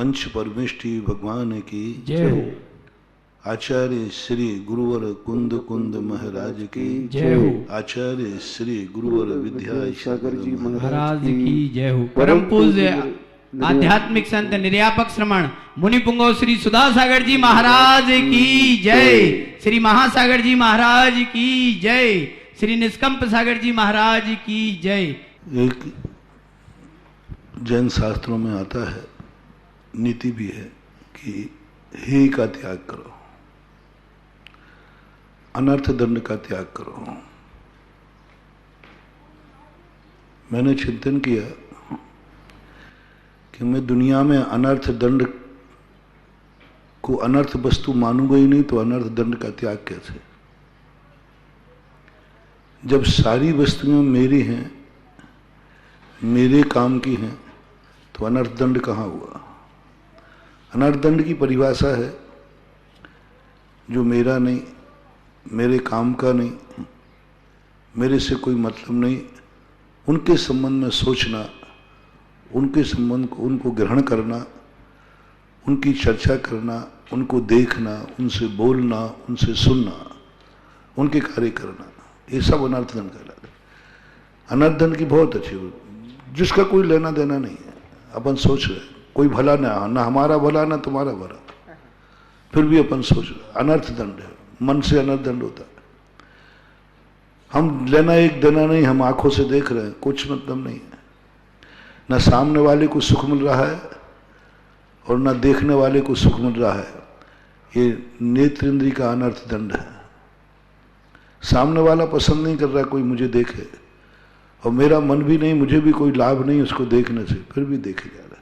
मंच परमेष्टि भगवान की जय हो। आचार्य श्री गुरुवर कुंद कुंद महाराज की जय हो। आचार्य श्री गुरुवर विद्या सागर जी महाराज की जय हो। परम पूज्य आध्यात्मिक संत निर्यापक श्रमण मुनि पुंगव श्री सुधा सागर जी महाराज की जय। श्री महासागर जी महाराज की जय। श्री निष्कंप सागर जी महाराज की जय। एक जैन शास्त्रों में आता है, नीति भी है कि हे का त्याग करो, अनर्थ दंड का त्याग करो। मैंने चिंतन किया कि मैं दुनिया में अनर्थ दंड को अनर्थ वस्तु मानूंगा ही नहीं तो अनर्थ दंड का त्याग कैसे? जब सारी वस्तुएं मेरी हैं, मेरे काम की हैं, तो अनर्थ दंड कहाँ हुआ? अनर्थ दंड की परिभाषा है जो मेरा नहीं, मेरे काम का नहीं, मेरे से कोई मतलब नहीं, उनके संबंध में सोचना, उनके संबंध को, उनको ग्रहण करना, उनकी चर्चा करना, उनको देखना, उनसे बोलना, उनसे सुनना, उनके कार्य करना, ये सब अनर्थ दंड कहलाता है। अनर्थ दंड की बहुत अच्छी, जिसका कोई लेना देना नहीं है, अपन सोच रहे कोई भला ना हमारा भला ना तुम्हारा भला, फिर भी अपन सोच रहे अनर्थ दंड है। मन से अनर्थ दंड होता है। हम लेना एक देना नहीं, हम आंखों से देख रहे हैं, कुछ मतलब नहीं है। न सामने वाले को सुख मिल रहा है और न देखने वाले को सुख मिल रहा है। ये नेत्र इंद्रिय का अनर्थ दंड है। सामने वाला पसंद नहीं कर रहा कोई मुझे देखे, और मेरा मन भी नहीं, मुझे भी कोई लाभ नहीं उसको देखने से, फिर भी देखे जा रहा है।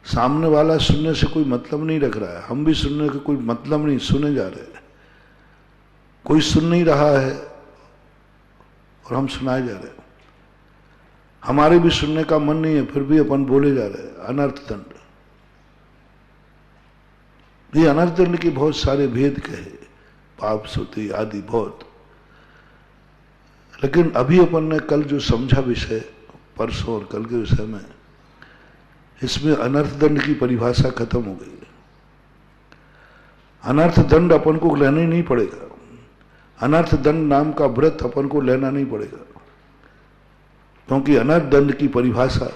सामने वाला सुनने से कोई मतलब नहीं रख रहा है, हम भी सुनने का कोई मतलब नहीं, सुने जा रहे हैं। कोई सुन नहीं रहा है और हम सुनाए जा रहे हैं। हमारे भी सुनने का मन नहीं है, फिर भी अपन बोले जा रहे हैं। अनर्थ दंड, ये अनर्थ दंड के बहुत सारे भेद कहे, पाप सुति आदि बहुत। लेकिन अभी अपन ने कल जो समझा विषय, परसों और कल के विषय में, इसमें अनर्थ दंड की परिभाषा खत्म हो गई है। अनर्थ दंड अपन को लेना ही नहीं पड़ेगा। अनर्थ दंड नाम का व्रत अपन को लेना नहीं पड़ेगा, क्योंकि अनर्थ दंड की परिभाषा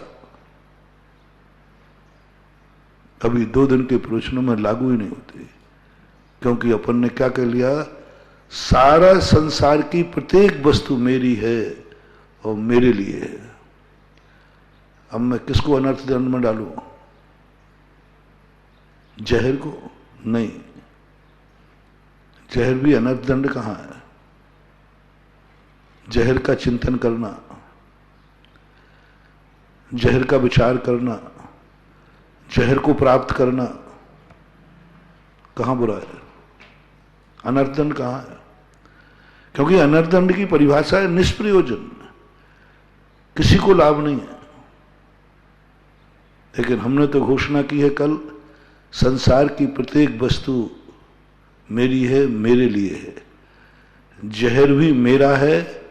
अभी 2 दिन के प्रवचनों में लागू ही नहीं होती, क्योंकि अपन ने क्या कर लिया, सारा संसार की प्रत्येक वस्तु मेरी है और मेरे लिए है। अब मैं किसको अनर्थ दंड में डालूं? जहर को? नहीं, जहर भी अनर्थ दंड कहां है? जहर का चिंतन करना, जहर का विचार करना, जहर को प्राप्त करना कहां बुरा है? अनर्थ दंड कहां है? क्योंकि अनर्थ दंड की परिभाषा है निष्प्रयोजन, किसी को लाभ नहीं है। लेकिन हमने तो घोषणा की है कल, संसार की प्रत्येक वस्तु मेरी है, मेरे लिए है। जहर भी मेरा है,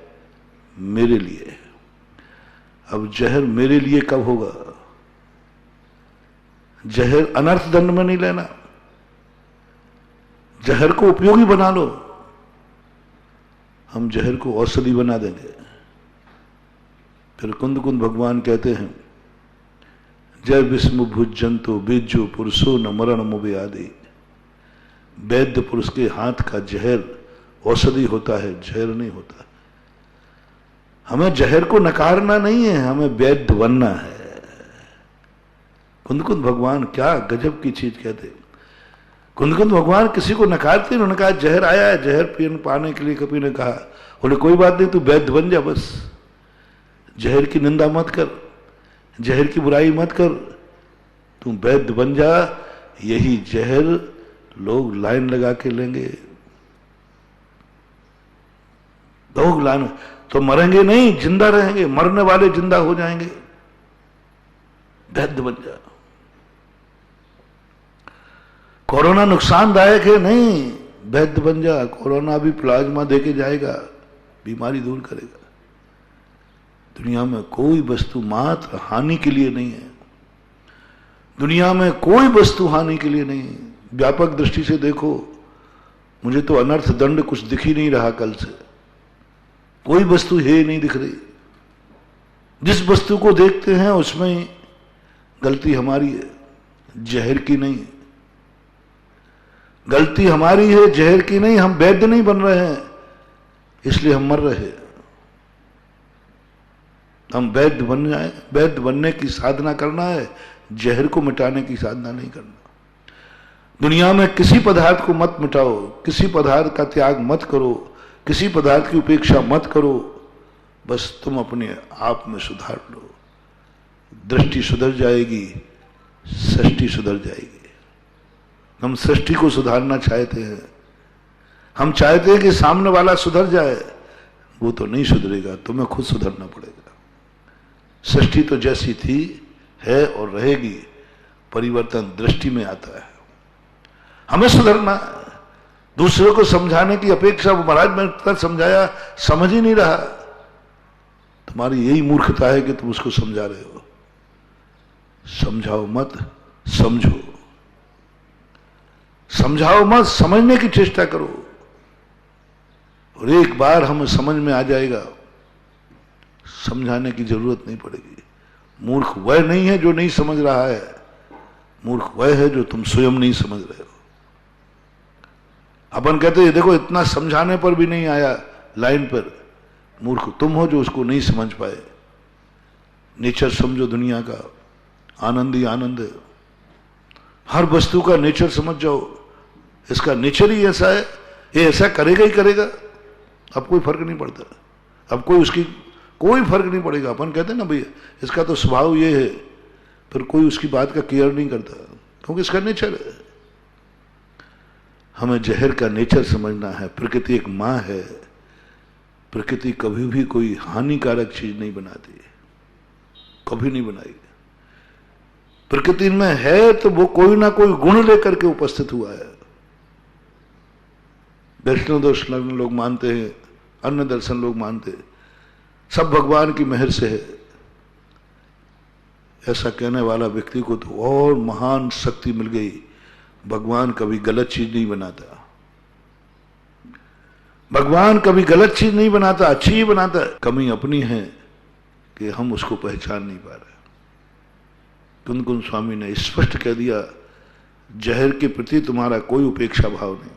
मेरे लिए है। अब जहर मेरे लिए कब होगा? जहर अनर्थ दंड में नहीं लेना, जहर को उपयोगी बना लो। हम जहर को औषधि बना देंगे। फिर कुंद कुंद भगवान कहते हैं, जय विस्म भुजंतो बीजो पुरुषो न मरण मुबे आदि। वैद्य पुरुष के हाथ का जहर औषधि होता है, जहर नहीं होता। हमें जहर को नकारना नहीं है, हमें वैद्य बनना है। कुंद कुंद भगवान क्या गजब की चीज कहते। कुंद कुंद भगवान किसी को नकारते, उन्होंने कहा जहर आया है, जहर पीने पाने के लिए कभी ने कहा, बोले कोई बात नहीं, तू वैद्य बन जा, बस जहर की निंदा मत कर, जहर की बुराई मत कर, तू वैद्य बन जा। यही जहर लोग लाइन लगा के लेंगे। लोग लाइन तो मरेंगे नहीं, जिंदा रहेंगे, मरने वाले जिंदा हो जाएंगे। वैद्य बन जा। कोरोना नुकसानदायक है, नहीं, वैद्य बन जा। कोरोना भी प्लाज्मा देके जाएगा, बीमारी दूर करेगा। दुनिया में कोई वस्तु मात्र हानि के लिए नहीं है। दुनिया में कोई वस्तु हानि के लिए नहीं। व्यापक दृष्टि से देखो, मुझे तो अनर्थ दंड कुछ दिख ही नहीं रहा कल से, कोई वस्तु है नहीं दिख रही। जिस वस्तु को देखते हैं उसमें गलती हमारी है, जहर की नहीं। गलती हमारी है, जहर की नहीं। हम वैद्य नहीं बन रहे हैं इसलिए हम मर रहे हैं। हम वैद्य बन जाए, वैद्य बनने की साधना करना है, जहर को मिटाने की साधना नहीं करना। दुनिया में किसी पदार्थ को मत मिटाओ, किसी पदार्थ का त्याग मत करो, किसी पदार्थ की उपेक्षा मत करो। बस तुम अपने आप में सुधार लो, दृष्टि सुधर जाएगी, सृष्टि सुधर जाएगी। हम सृष्टि को सुधारना चाहते हैं, हम चाहते हैं कि सामने वाला सुधर जाए, वो तो नहीं सुधरेगा, तुम्हें खुद सुधरना पड़ेगा। सृष्टि तो जैसी थी है और रहेगी, परिवर्तन दृष्टि में आता है। हमें सुधरना है। दूसरों को समझाने की अपेक्षा, वो महाराज मैंने इतना समझाया समझ ही नहीं रहा। तुम्हारी यही मूर्खता है कि तुम उसको समझा रहे हो। समझाओ मत, समझो। समझाओ मत, समझने की चेष्टा करो, और एक बार हमें समझ में आ जाएगा, समझाने की जरूरत नहीं पड़ेगी। मूर्ख वह नहीं है जो नहीं समझ रहा है, मूर्ख वह है जो तुम स्वयं नहीं समझ रहे हो। अपन कहते हैं देखो इतना समझाने पर भी नहीं आया लाइन पर, मूर्ख तुम हो जो उसको नहीं समझ पाए। नेचर समझो दुनिया का, आनंद ही आनंद है। हर वस्तु का नेचर समझ जाओ, इसका नेचर ही ऐसा है, ये ऐसा करेगा ही करेगा। अब कोई फर्क नहीं पड़ता, अब कोई उसकी कोई फर्क नहीं पड़ेगा। अपन कहते हैं ना भैया इसका तो स्वभाव ये है, फिर कोई उसकी बात का केयर नहीं करता क्योंकि इसका नेचर है। हमें जहर का नेचर समझना है। प्रकृति एक मां है, प्रकृति कभी भी कोई हानिकारक चीज नहीं बनाती, कभी नहीं बनाई। प्रकृति में है तो वो कोई ना कोई गुण लेकर के उपस्थित हुआ है। वैष्णव दर्शन लोग मानते हैं, अन्य दर्शन लोग मानते हैं, सब भगवान की मेहर से है। ऐसा कहने वाला व्यक्ति को तो और महान शक्ति मिल गई। भगवान कभी गलत चीज नहीं बनाता, भगवान कभी गलत चीज नहीं बनाता, अच्छी ही बनाता है। कमी अपनी है कि हम उसको पहचान नहीं पा रहे। कुंदकुन स्वामी ने स्पष्ट कह दिया, जहर के प्रति तुम्हारा कोई उपेक्षा भाव नहीं,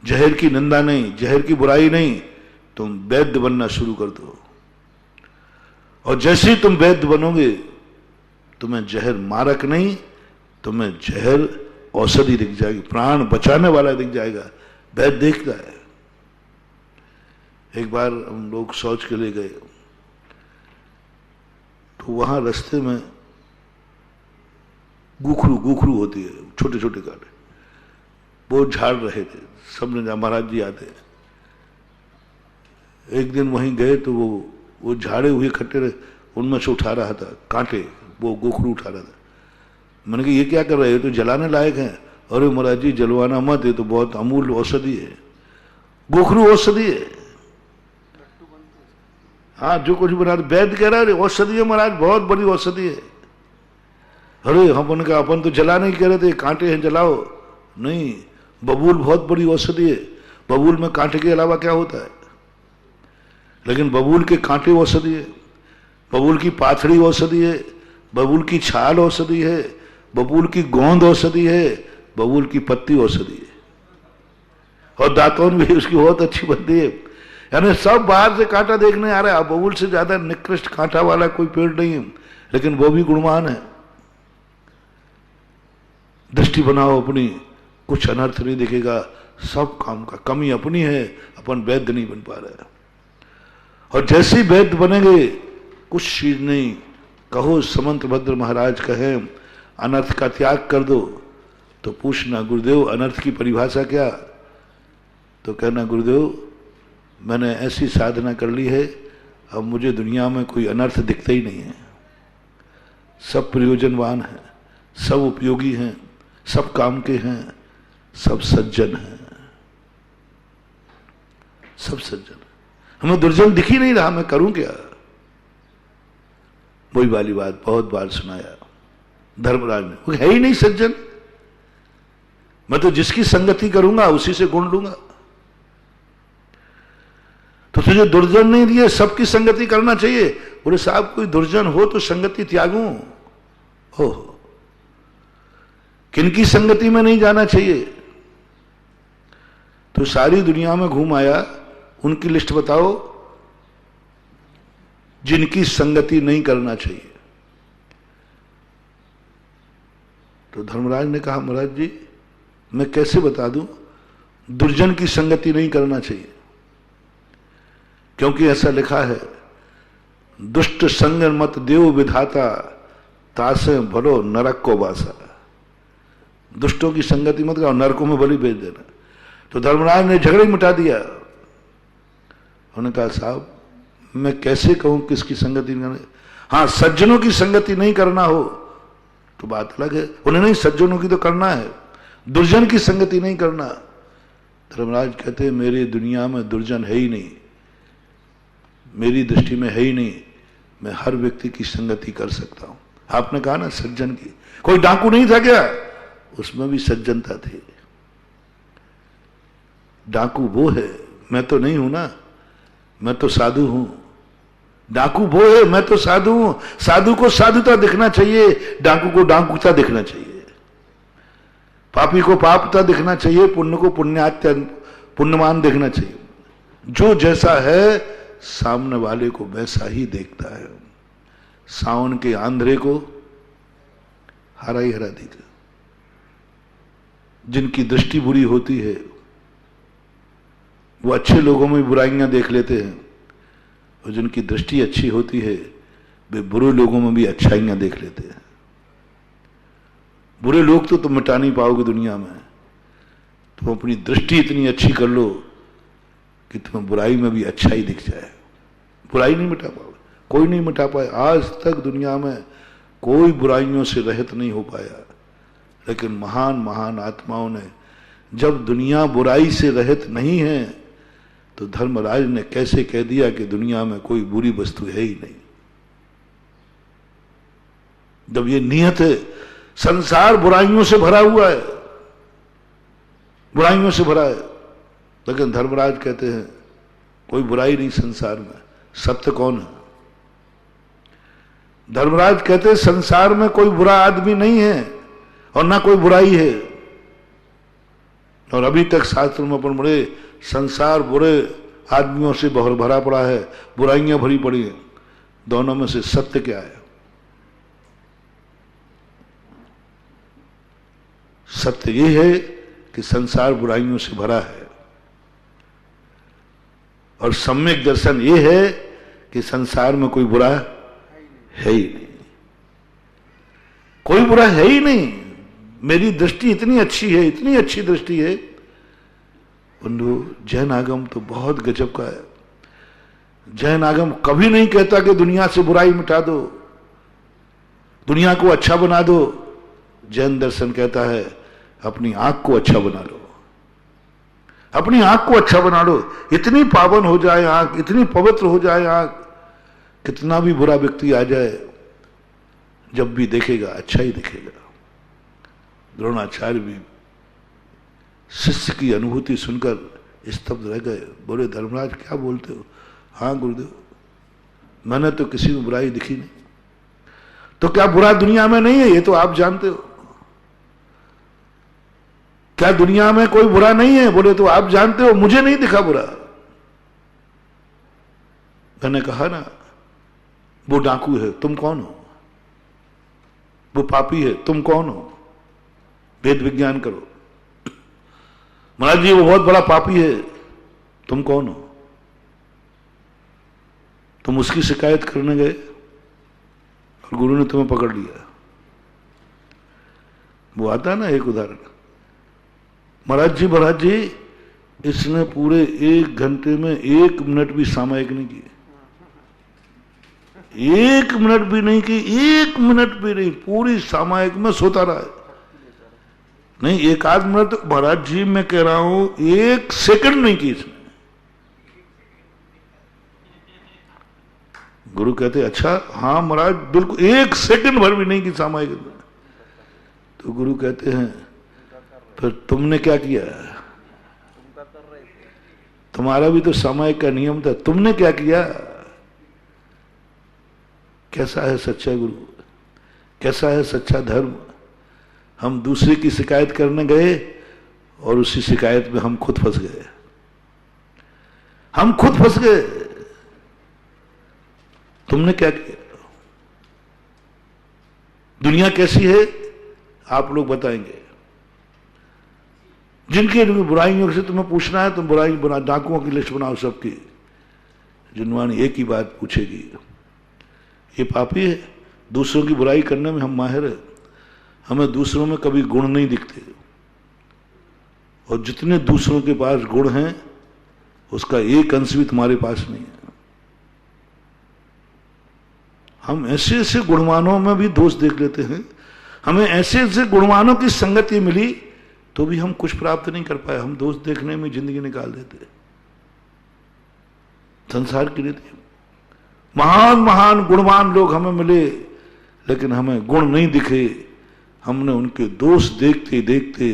जहर की निंदा नहीं, जहर की बुराई नहीं, तुम वैद्य बनना शुरू कर दो। और जैसे ही तुम वैद्य बनोगे, तुम्हें जहर मारक नहीं, तुम्हें जहर औषधि दिख जाएगी, प्राण बचाने वाला दिख जाएगा। वैद्य देखता है। एक बार हम लोग शौच के लिए गए, तो वहां रास्ते में गुखरू होती है, छोटे छोटे कांटे, वो झाड़ रहे थे। सबने जहां महाराज जी आते, एक दिन वहीं गए तो वो झाड़े हुए खट्टे रहे, उनमें से उठा रहा था कांटे, वो गुखरू उठा रहा था। मैंने कहा ये क्या कर रहे हो, तो जलाने लायक है। अरे महाराज जी जलवाना मत, ये तो बहुत अमूल्य औषधि है। गुखरू औषधि है, हाँ जो कुछ बना वैद्य कह रहा है औषधि है महाराज, बहुत बड़ी औषधि है। अरे अपन का अपन तो जलाने ही कह रहे थे, कांटे हैं जलाओ। नहीं, बबूल बहुत बड़ी औषधि है। बबूल में कांटे के अलावा क्या होता है, लेकिन बबूल के कांटे औषधि है, बबूल की पाथड़ी औषधि है, बबूल की छाल औषधि है, बबूल की गोंद औषधि है, बबूल की पत्ती औषधि है, और दातौन भी उसकी बहुत अच्छी बनती है। यानी सब बाहर से कांटा देखने आ रहा है, बबूल से ज्यादा निकृष्ट कांटा वाला कोई पेड़ नहीं है, लेकिन वो भी गुणवान है। दृष्टि बनाओ अपनी, कुछ अनर्थ नहीं दिखेगा। सब काम का कमी अपनी है, अपन वैद्य नहीं बन पा रहे। और जैसे ही वैद्य बनेंगे, कुछ चीज नहीं, कहो समंत भद्र महाराज कहे अनर्थ का त्याग कर दो, तो पूछना गुरुदेव अनर्थ की परिभाषा क्या, तो कहना गुरुदेव मैंने ऐसी साधना कर ली है, अब मुझे दुनिया में कोई अनर्थ दिखता ही नहीं है। सब प्रयोजनवान हैं, सब उपयोगी हैं, सब काम के हैं, सब सज्जन हैं, सब सज्जन। हमें दुर्जन दिख ही नहीं रहा, मैं करूं क्या। वही वाली बात बहुत बार सुनाया। धर्मराज ने, वो है ही नहीं सज्जन, मैं तो जिसकी संगति करूंगा उसी से गुण लूंगा। तो तुझे दुर्जन नहीं दिए, सबकी संगति करना चाहिए। बोले साहब कोई दुर्जन हो तो संगति त्यागूं। हो किनकी संगति में नहीं जाना चाहिए? तो सारी दुनिया में घूम आया, उनकी लिस्ट बताओ जिनकी संगति नहीं करना चाहिए। तो धर्मराज ने कहा महाराज जी मैं कैसे बता दूं, दुर्जन की संगति नहीं करना चाहिए, क्योंकि ऐसा लिखा है दुष्ट संग मत देव विधाता तासे भरो नरक को बासा। दुष्टों की संगति मत करो, नरकों में बलि भेज देना। तो धर्मराज ने झगड़े मिटा दिया। उन्होंने कहा साहब मैं कैसे कहूं किसकी संगति नहीं करना। हाँ सज्जनों की संगति नहीं करना हो तो बात अलग है, उन्हें नहीं सज्जनों की तो करना है, दुर्जन की संगति नहीं करना। धर्मराज कहते हैं मेरी दुनिया में दुर्जन है ही नहीं, मेरी दृष्टि में है ही नहीं, मैं हर व्यक्ति की संगति कर सकता हूं। आपने कहा ना सज्जन की, कोई डाकू नहीं था क्या? उसमें भी सज्जनता थी। डाकू वो है, मैं तो नहीं हूं ना, मैं तो साधु हूं। डाकू वो है, मैं तो साधु हूं। साधु को साधुता दिखना चाहिए, डाकू को डाकुता दिखना चाहिए, पापी को पापता दिखना चाहिए, पुण्य को पुण्यमान दिखना चाहिए। जो जैसा है सामने वाले को वैसा ही देखता है। सावन के आंध्रे को हरा ही हरा दिखा। जिनकी दृष्टि बुरी होती है वो अच्छे लोगों में बुराइयां देख लेते हैं, और जिनकी दृष्टि अच्छी होती है वे बुरे लोगों में भी अच्छाइयां देख लेते हैं। बुरे लोग तो तुम मिटा नहीं पाओगे दुनिया में, तुम अपनी दृष्टि इतनी अच्छी कर लो कि तुम्हें बुराई में भी अच्छाई दिख जाए। बुराई नहीं मिटा पाओगे, कोई नहीं मिटा पाए। आज तक दुनिया में कोई बुराइयों से रहित नहीं हो पाया, लेकिन महान महान आत्माओं ने जब दुनिया बुराई से रहित नहीं है तो धर्मराज ने कैसे कह दिया कि दुनिया में कोई बुरी वस्तु है ही नहीं। जब ये नियत है, संसार बुराइयों से भरा हुआ है, बुराइयों से भरा है, लेकिन धर्मराज कहते हैं कोई बुराई नहीं संसार में। सत्य कौन है? धर्मराज कहते हैं संसार में कोई बुरा आदमी नहीं है और ना कोई बुराई है। और अभी तक शास्त्र में अपन पढ़े संसार बुरे आदमियों से भरा पड़ा है, बुराइयां भरी पड़ी हैं। दोनों में से सत्य क्या है? सत्य ये है कि संसार बुराइयों से भरा है, और सम्यक दर्शन ये है कि संसार में कोई बुरा है ही नहीं, कोई बुरा है ही नहीं। मेरी दृष्टि इतनी अच्छी है, इतनी अच्छी दृष्टि है। बंधु जैन आगम तो बहुत गजब का है। जैन आगम कभी नहीं कहता कि दुनिया से बुराई मिटा दो, दुनिया को अच्छा बना दो। जैन दर्शन कहता है अपनी आंख को अच्छा बना लो, अपनी आंख को अच्छा बना लो। इतनी पावन हो जाए आंख, इतनी पवित्र हो जाए आंख, कितना भी बुरा व्यक्ति आ जाए जब भी देखेगा अच्छा ही दिखेगा। द्रोणाचार्य भी शिष्य की अनुभूति सुनकर स्तब्ध रह गए। बोले धर्मराज क्या बोलते हो? हाँ गुरुदेव, मैंने तो किसी में बुराई दिखी नहीं। तो क्या बुरा दुनिया में नहीं है? ये तो आप जानते हो। क्या दुनिया में कोई बुरा नहीं है? बोले तो आप जानते हो, मुझे नहीं दिखा बुरा। मैंने कहा ना वो डाकू है, तुम कौन हो? वो पापी है, तुम कौन हो? वेद विज्ञान करो। महाराज जी वो बहुत बड़ा पापी है, तुम कौन हो? तुम उसकी शिकायत करने गए और गुरु ने तुम्हें पकड़ लिया। वो आता है ना एक उदाहरण, महाराज जी इसने पूरे 1 घंटे में 1 मिनट भी सामायिक नहीं की, 1 मिनट भी नहीं की, 1 मिनट भी नहीं, पूरी सामायिक में सोता रहा है। नहीं 1 आध मिनट तो महाराज जी मैं कह रहा हूं 1 सेकंड नहीं की इसने। गुरु कहते अच्छा हाँ महाराज बिल्कुल 1 सेकंड भर भी नहीं की सामायिक। तो गुरु कहते हैं फिर तुमने क्या किया? तुम्हारा भी तो सामायिक का नियम था, तुमने क्या किया? कैसा है सच्चा गुरु, कैसा है सच्चा धर्म? हम दूसरे की शिकायत करने गए और उसी शिकायत में हम खुद फंस गए, हम खुद फंस गए। तुमने क्या किया? दुनिया कैसी है आप लोग बताएंगे। जिनकी बुराइयों से तुम्हें पूछना है तुम बुराई बना, डाकुओं की लिस्ट बनाओ सबकी। जिनवानी एक ही बात पूछेगी, ये पापी है, दूसरों की बुराई करने में हम माहिर है, हमें दूसरों में कभी गुण नहीं दिखते, और जितने दूसरों के पास गुण हैं उसका एक अंश भी तुम्हारे पास नहीं है। हम ऐसे ऐसे गुणवानों में भी दोष देख लेते हैं, हमें ऐसे ऐसे गुणवानों की संगति मिली तो भी हम कुछ प्राप्त नहीं कर पाए, हम दोष देखने में जिंदगी निकाल देते। संसार की रीति, महान महान गुणवान लोग हमें मिले लेकिन हमें गुण नहीं दिखे, हमने उनके दोष देखते देखते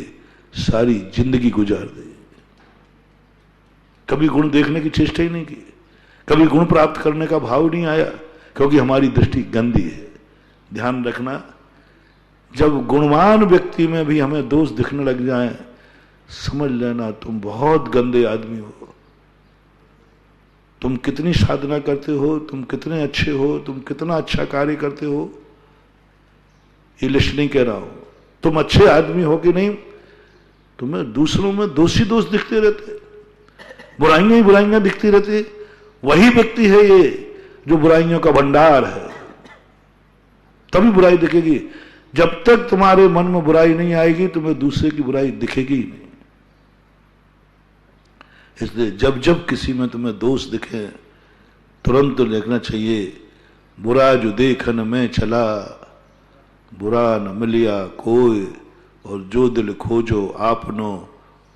सारी जिंदगी गुजार दी। कभी गुण देखने की चेष्टा ही नहीं की, कभी गुण प्राप्त करने का भाव नहीं आया, क्योंकि हमारी दृष्टि गंदी है। ध्यान रखना, जब गुणवान व्यक्ति में भी हमें दोष दिखने लग जाए, समझ लेना तुम बहुत गंदे आदमी हो। तुम कितनी साधना करते हो, तुम कितने अच्छे हो, तुम कितना अच्छा कार्य करते हो, ये लिस्ट नहीं कह रहा हूं। तुम अच्छे आदमी हो कि नहीं, तुम्हें दूसरों में दोषी दोष दिखते रहते, बुराइयां ही बुराइयां दिखती रहती। वही व्यक्ति है ये जो बुराइयों का भंडार है, तभी बुराई दिखेगी। जब तक तुम्हारे मन में बुराई नहीं आएगी तुम्हें दूसरे की बुराई दिखेगी ही नहीं। इसलिए जब जब किसी में तुम्हें दोष दिखे तुरंत तो देखना चाहिए, बुरा जो देखन में चला बुरा न मिलिया कोई, और जो दिल खोजो आपनो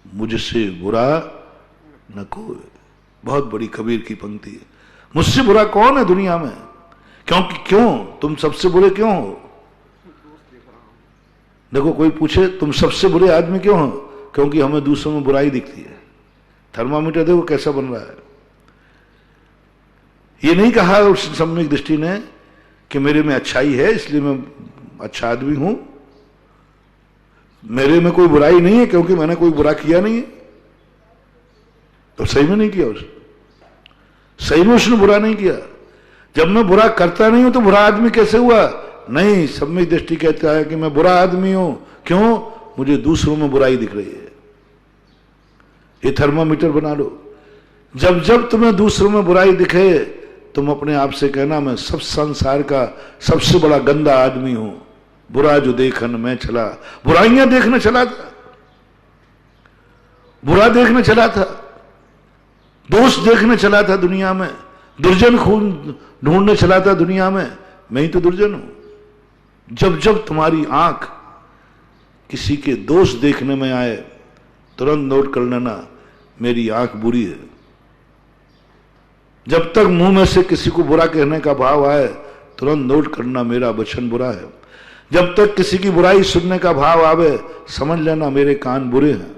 मुझसे बुरा न कोई। बहुत बड़ी कबीर की पंक्ति है। मुझसे बुरा कौन है दुनिया में? क्यों तुम सबसे बुरे क्यों हो? देखो कोई पूछे तुम सबसे बुरे आदमी क्यों हो? क्योंकि हमें दूसरों में बुराई दिखती है। थर्मामीटर देखो कैसा बन रहा है। ये नहीं कहा उस सम्यक दृष्टि ने कि मेरे में अच्छाई है इसलिए मैं अच्छा आदमी हूं, मेरे में कोई बुराई नहीं है क्योंकि मैंने कोई बुरा किया नहीं है। तो सही में नहीं किया उसने, सही में उसने बुरा नहीं किया। जब मैं बुरा करता नहीं हूं तो बुरा आदमी कैसे हुआ? नहीं, सम्यक दृष्टि कहता है कि मैं बुरा आदमी हूं। क्यों? मुझे दूसरों में बुराई दिख रही है। ये थर्मामीटर बना लो। जब जब तुम्हें दूसरों में बुराई दिखे तुम अपने आप से कहना मैं सब संसार का सबसे बड़ा गंदा आदमी हूं। बुरा जो देखन मैं चला, बुराइयां देखने चला था, बुरा देखने चला था, दोष देखने चला था दुनिया में, दुर्जन खून ढूंढने चला था दुनिया में। मैं ही तो दुर्जन हूं। जब जब तुम्हारी आंख किसी के दोष देखने में आए तुरंत नोट कर लेना मेरी आंख बुरी है। जब तक मुंह में से किसी को बुरा कहने का भाव आए तुरंत नोट करना मेरा वचन बुरा है। जब तक किसी की बुराई सुनने का भाव आवे समझ लेना मेरे कान बुरे हैं।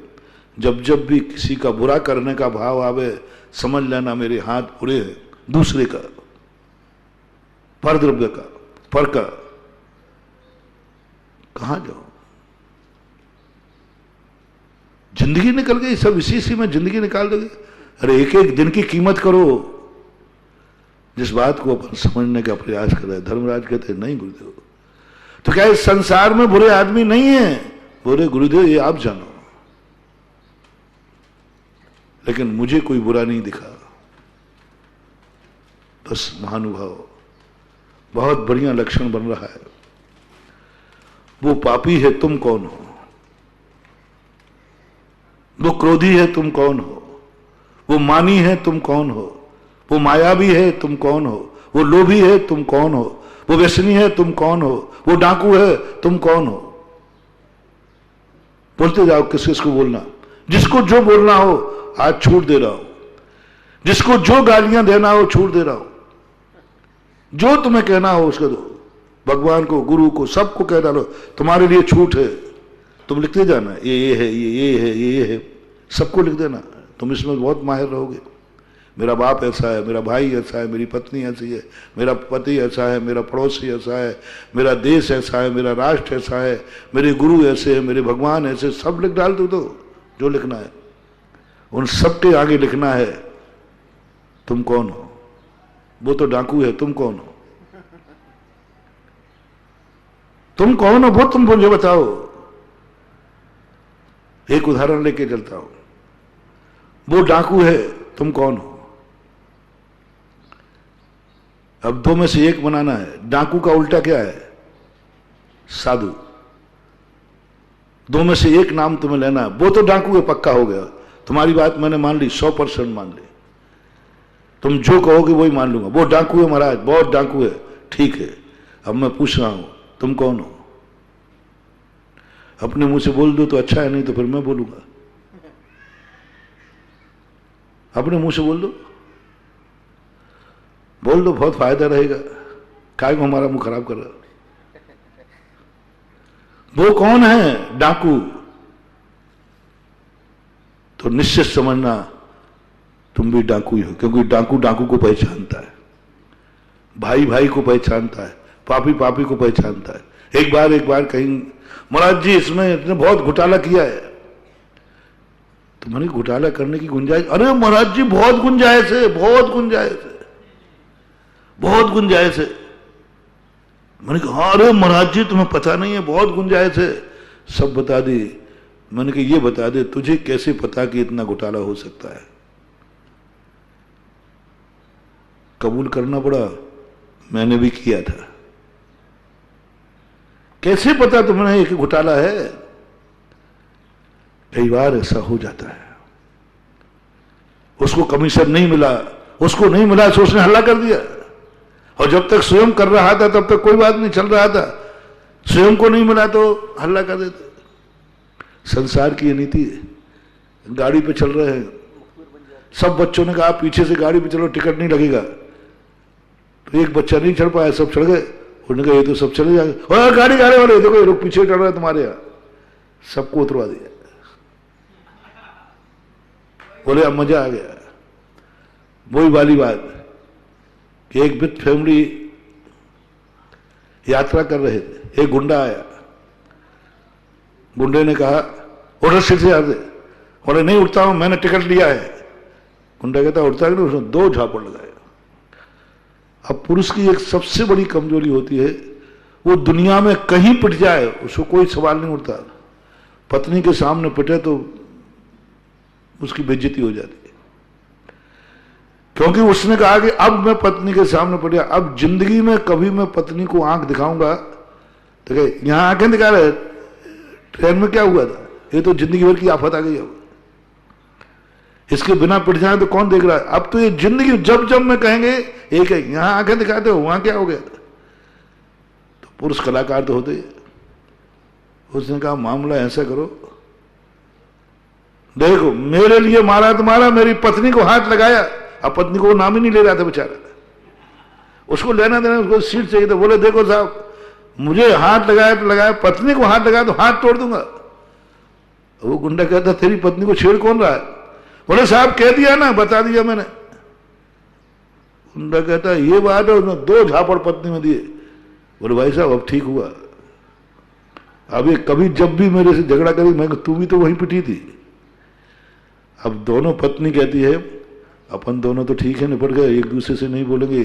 जब जब भी किसी का बुरा करने का भाव आवे समझ लेना मेरे हाथ बुरे हैं। दूसरे का, परद्रव्य का, पर का, कहां जाओ? जिंदगी निकल गई, सब इसी में जिंदगी निकाल दोगे। अरे एक एक दिन की कीमत करो। जिस बात को अपन समझने का प्रयास कर रहे हैं, धर्मराज कहते हैं नहीं गुरुदेव, तो क्या इस संसार में बुरे आदमी नहीं है? बोले गुरुदेव ये आप जानो, लेकिन मुझे कोई बुरा नहीं दिखा। बस महानुभाव, बहुत बढ़िया लक्षण बन रहा है। वो पापी है तुम कौन हो? वो क्रोधी है तुम कौन हो? वो मानी है तुम कौन हो? वो मायावी है तुम कौन हो? वो लोभी है तुम कौन हो? वो व्यसनी है तुम कौन हो? वो डाकू है तुम कौन हो? बोलते जाओ किस किस को बोलना। जिसको जो बोलना हो आज छूट दे रहा हूं। जिसको जो गालियां देना हो छूट दे रहा हूं। जो तुम्हें कहना हो उसको दो। भगवान को, गुरु को, सबको कह डालो तुम्हारे लिए छूट है। तुम लिखते जाना, ये है, ये है, ये है, सबको लिख देना। तुम इसमें बहुत माहिर रहोगे। मेरा बाप ऐसा है, मेरा भाई ऐसा है, मेरी पत्नी ऐसी है, मेरा पति ऐसा है, मेरा पड़ोसी ऐसा है, मेरा देश ऐसा है, मेरा राष्ट्र ऐसा है, मेरे गुरु ऐसे हैं, मेरे भगवान ऐसे, सब लिख डाल दो। तो जो लिखना है उन सबके आगे लिखना है तुम कौन हो। वो तो डाकू है, तुम कौन हो? तुम कौन हो वो तुम मुझे बताओ। एक उदाहरण लेके चलता हूं। वो डाकू है, तुम कौन हो? अब दो में से एक बनाना है। डाकू का उल्टा क्या है? साधु। दो में से एक नाम तुम्हें लेना है। वो तो डाकू है, पक्का हो गया। तुम्हारी बात मैंने मान ली, 100% मान ली। तुम जो कहोगे वही मान लूंगा। वो डाकू है महाराज, बहुत डाकू है, ठीक है। अब मैं पूछ रहा हूं, तुम कौन हो? अपने मुंह से बोल दो तो अच्छा है, नहीं तो फिर मैं बोलूंगा। अपने मुंह से बोल दो, बहुत फायदा रहेगा। काय को हमारा मुंह खराब कर रहा? वो कौन है? डाकू। तो निश्चित समझना तुम भी डाकू ही हो, क्योंकि डाकू डाकू को पहचानता है, भाई भाई को पहचानता है, पापी पापी को पहचानता है। एक बार कहीं महाराज जी इसमें इतने बहुत घोटाला किया है। तो मैंने घोटाला करने की गुंजाइश? अरे महाराज जी बहुत गुंजाइश है, बहुत गुंजाइश है, बहुत गुंजाइश है। मैंने कहा हाँ, अरे महाराज जी तुम्हें पता नहीं है, बहुत गुंजाइश है। सब बता दी। मैंने कहा ये बता दे, तुझे कैसे पता कि इतना घोटाला हो सकता है? कबूल करना पड़ा, मैंने भी किया था। कैसे पता तुम्हें कि घोटाला है? कई बार ऐसा हो जाता है। उसको कमीशन नहीं मिला, उसको नहीं मिला तो उसने हल्ला कर दिया। और जब तक स्वयं कर रहा था तब तक कोई बात नहीं चल रहा था। स्वयं को नहीं मिला तो हल्ला कर देते। संसार की ये नीति है। गाड़ी पे चल रहे हैं, सब बच्चों ने कहा पीछे से गाड़ी पे चलो, टिकट नहीं लगेगा। तो एक बच्चा नहीं चढ़ पाया, सब चढ़ गए। उन्होंने कहा ये तो सब चले जाएंगे। और गाड़ी वाले देखो ये लोग पीछे चढ़ रहे हैं तुम्हारे यहाँ। सबको उतरवा दिया। बोले अब मजा आ गया। वही वाली बात कि एक विद फैमिली यात्रा कर रहे थे। एक गुंडा आया। गुंडे ने कहा उधर सीट से आ दे। बोले नहीं उठता हूं, मैंने टिकट लिया है। गुंडा कहता उठता है नहीं। उसने 2 झापड़ लगाए। अब पुरुष की एक सबसे बड़ी कमजोरी होती है, वो दुनिया में कहीं पिट जाए उसको कोई सवाल नहीं उठता। पत्नी के सामने पिटे तो उसकी बेइज्जती हो जाती है। क्योंकि उसने कहा कि अब मैं पत्नी के सामने पिटा, अब जिंदगी में कभी मैं पत्नी को आंख दिखाऊंगा तो कहे यहां आंखें दिखा रहे, ट्रेन में क्या हुआ था? ये तो जिंदगी भर की आफत आ गई। अब इसके बिना पिट जाए तो कौन देख रहा है? अब तो ये जिंदगी जब जब मैं कहेंगे एक है, यहां आंखें दिखाते हो, वहां क्या हो गया? तो पुरुष कलाकार तो होते ही। उसने कहा मामला ऐसा करो, देखो मेरे लिए मारा तो मारा, मेरी पत्नी को हाथ लगाया। अब पत्नी को वो नाम ही नहीं ले रहा था बेचारा, उसको लेना देना, उसको सीट चाहिए। तो बोले देखो साहब मुझे हाथ लगाया तो लगाया, पत्नी को हाथ लगाया तो हाथ तोड़ दूंगा। वो गुंडा कहता तेरी पत्नी को छेड़ कौन रहा है? बोले साहब कह दिया ना, बता दिया मैंने। गुंडा कहता ये बात है, उसने 2 झापड़ पत्नी में दिए। बोले भाई साहब अब ठीक हुआ। अब ये कभी जब भी मेरे से झगड़ा करी, मैं तू भी तो वहीं पिटी थी। अब दोनों पत्नी कहती है अपन दोनों तो ठीक है, निपट गए, एक दूसरे से नहीं बोलेंगे।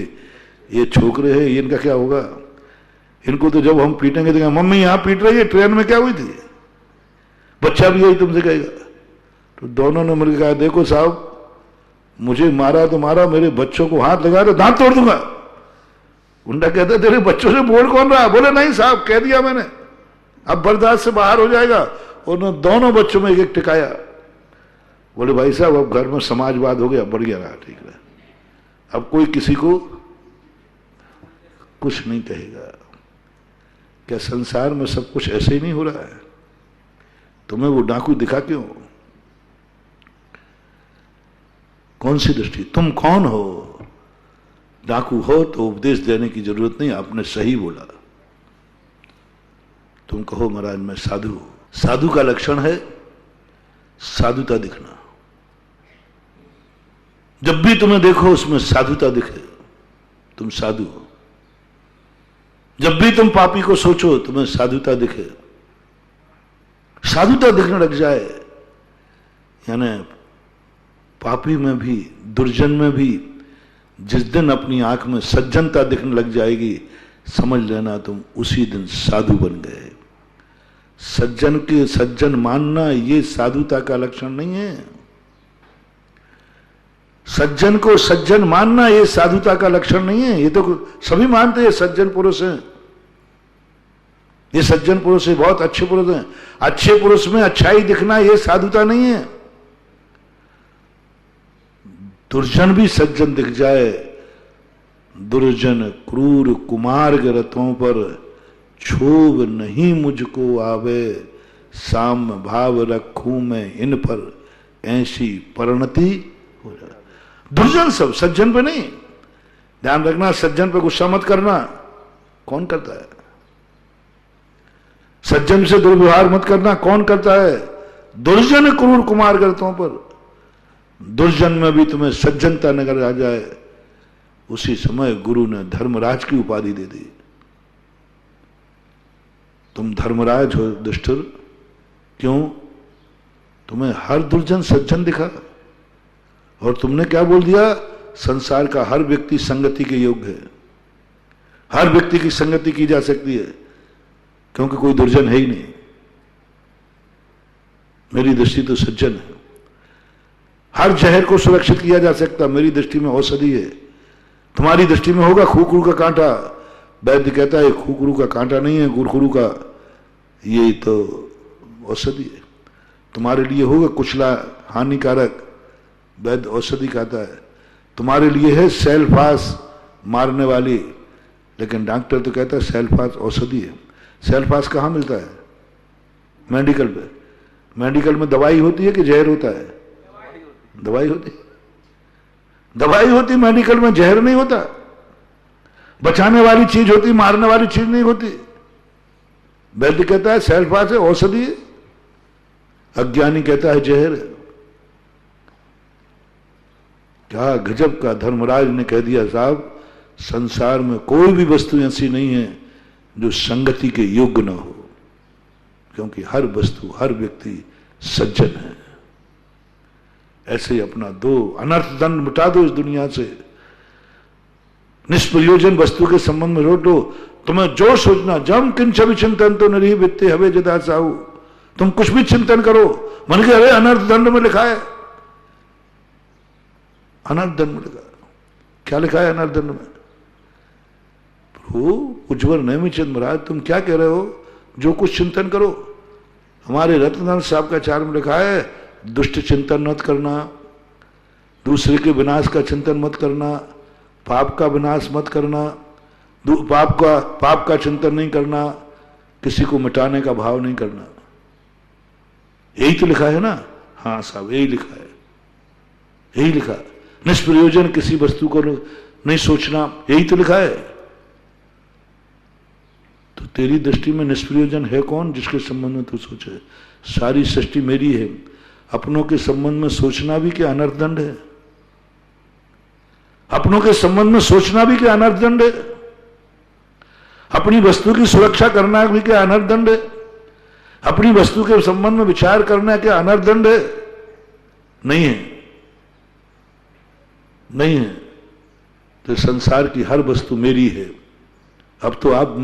ये छोकरे हैं, ये इनका क्या होगा? इनको तो जब हम पीटेंगे तो मम्मी यहां पीट रही है, ट्रेन में क्या हुई थी? बच्चा भी यही तुमसे कहेगा। तो दोनों ने मिलकर कहा देखो साहब मुझे मारा तो मारा, मेरे बच्चों को हाथ लगाया तो दांत तोड़ दूंगा। गुंडा कहता तेरे बच्चों से बोल कौन रहा? बोले नहीं साहब कह दिया मैंने, अब बर्दाश्त से बाहर हो जाएगा। उन्होंने दोनों बच्चों में एक टिकाया। बोले भाई साहब अब घर में समाजवाद हो गया, बढ़िया रहा, ठीक है, अब कोई किसी को कुछ नहीं कहेगा। क्या संसार में सब कुछ ऐसे ही नहीं हो रहा है? तुम्हें वो डाकू दिखा क्यों? कौन सी दृष्टि? तुम कौन हो? डाकू हो तो उपदेश देने की जरूरत नहीं, आपने सही बोला। तुम कहो महाराज मैं साधु हूं। साधु का लक्षण है साधुता दिखना। जब भी तुम्हें देखो उसमें साधुता दिखे, तुम साधु हो। जब भी तुम पापी को सोचो तुम्हें साधुता दिखे, साधुता दिखने लग जाए, यानी पापी में भी दुर्जन में भी जिस दिन अपनी आंख में सज्जनता दिखने लग जाएगी, समझ लेना तुम उसी दिन साधु बन गए। सज्जन के सज्जन मानना ये साधुता का लक्षण नहीं है। सज्जन को सज्जन मानना ये साधुता का लक्षण नहीं है। ये तो सभी मानते हैं सज्जन पुरुष हैं, ये सज्जन पुरुष है, बहुत अच्छे पुरुष हैं। अच्छे पुरुष में अच्छाई दिखना ये साधुता नहीं है। दुर्जन भी सज्जन दिख जाए, दुर्जन क्रूर कुमार्ग रथों पर क्षोभ नहीं मुझको आवे, साम भाव रखूं मैं इन पर ऐसी परिणति हो जाए। दुर्जन सब, सज्जन पे नहीं। ध्यान रखना, सज्जन पे गुस्सा मत करना। कौन करता है? सज्जन से दुर्व्यवहार मत करना। कौन करता है? दुर्जन क्रूर कुमार्ग रथों पर। दुर्जन में भी तुम्हें सज्जनता नजर आ जाए, उसी समय गुरु ने धर्मराज की उपाधि दे दी। तुम धर्मराज हो दुष्टुर। क्यों? तुम्हें हर दुर्जन सज्जन दिखा और तुमने क्या बोल दिया? संसार का हर व्यक्ति संगति के योग्य है, हर व्यक्ति की संगति की जा सकती है, क्योंकि कोई दुर्जन है ही नहीं। मेरी दृष्टि तो सज्जन है। हर जहर को सुरक्षित किया जा सकता, मेरी दृष्टि में औषधि है। तुम्हारी दृष्टि में होगा खूकरू का कांटा। वैद्य कहता है खूकरू का कांटा नहीं है, गुरखुरू का, ये तो औषधि है। तुम्हारे लिए होगा कुचला हानिकारक, वैद्य औषधि कहता है। तुम्हारे लिए है सेल्फास मारने वाली, लेकिन डॉक्टर तो कहता है सेल्फास औषधि है। सेल्फास कहाँ मिलता है? मेडिकल पे। मेडिकल में दवाई होती है कि जहर होता है? दवाई होती है। दवाई होती मेडिकल में, जहर नहीं होता। बचाने वाली चीज होती, मारने वाली चीज नहीं होती। वैद्य कहता है सेल्फास है, औषधि है। अज्ञानी कहता है जहर है। क्या गजब का धर्मराज ने कह दिया, साहब संसार में कोई भी वस्तु ऐसी नहीं है जो संगति के योग्य न हो, क्योंकि हर वस्तु हर व्यक्ति सज्जन है। ऐसे ही अपना दो, अनर्थ दंड मिटा दो इस दुनिया से। निष्प्रयोजन वस्तु के संबंध में रोक दो। तुम्हें जो सोचना, जम किंच विचिंतन तो नरी वित्ते हवे जदा साहू। तुम कुछ भी चिंतन करो, मन के अरे अनर्थ दंड में लिखा है। अनर्थ दंड में लिखा, क्या लिखा है अनर्थ दंड में? प्रभु उज्ज्वल नेमिचंद महाराज, तुम क्या कह रहे हो? जो कुछ चिंतन करो। हमारे रत्नदान साहब का चार में लिखा है, दुष्ट चिंतन मत करना, दूसरे के विनाश का चिंतन मत करना, पाप का विनाश मत करना, पाप का चिंतन नहीं करना, किसी को मिटाने का भाव नहीं करना। यही तो लिखा है ना? हाँ साहब, यही लिखा है, यही लिखा। निष्प्रयोजन किसी वस्तु को नहीं सोचना, यही तो लिखा है। तो तेरी दृष्टि में निष्प्रयोजन है कौन जिसके संबंध में तू सोचे? सारी सृष्टि मेरी है। अपनों के संबंध में सोचना भी क्या अनर्थ दंड है? अपनों के संबंध में सोचना भी क्या अनर्थ दंड है? अपनी वस्तु की सुरक्षा करना भी क्या अनर्थ दंड है? अपनी वस्तु के संबंध में विचार करना क्या अनर्थ दंड है? नहीं है, नहीं है। तो संसार की हर वस्तु मेरी है। अब तो आप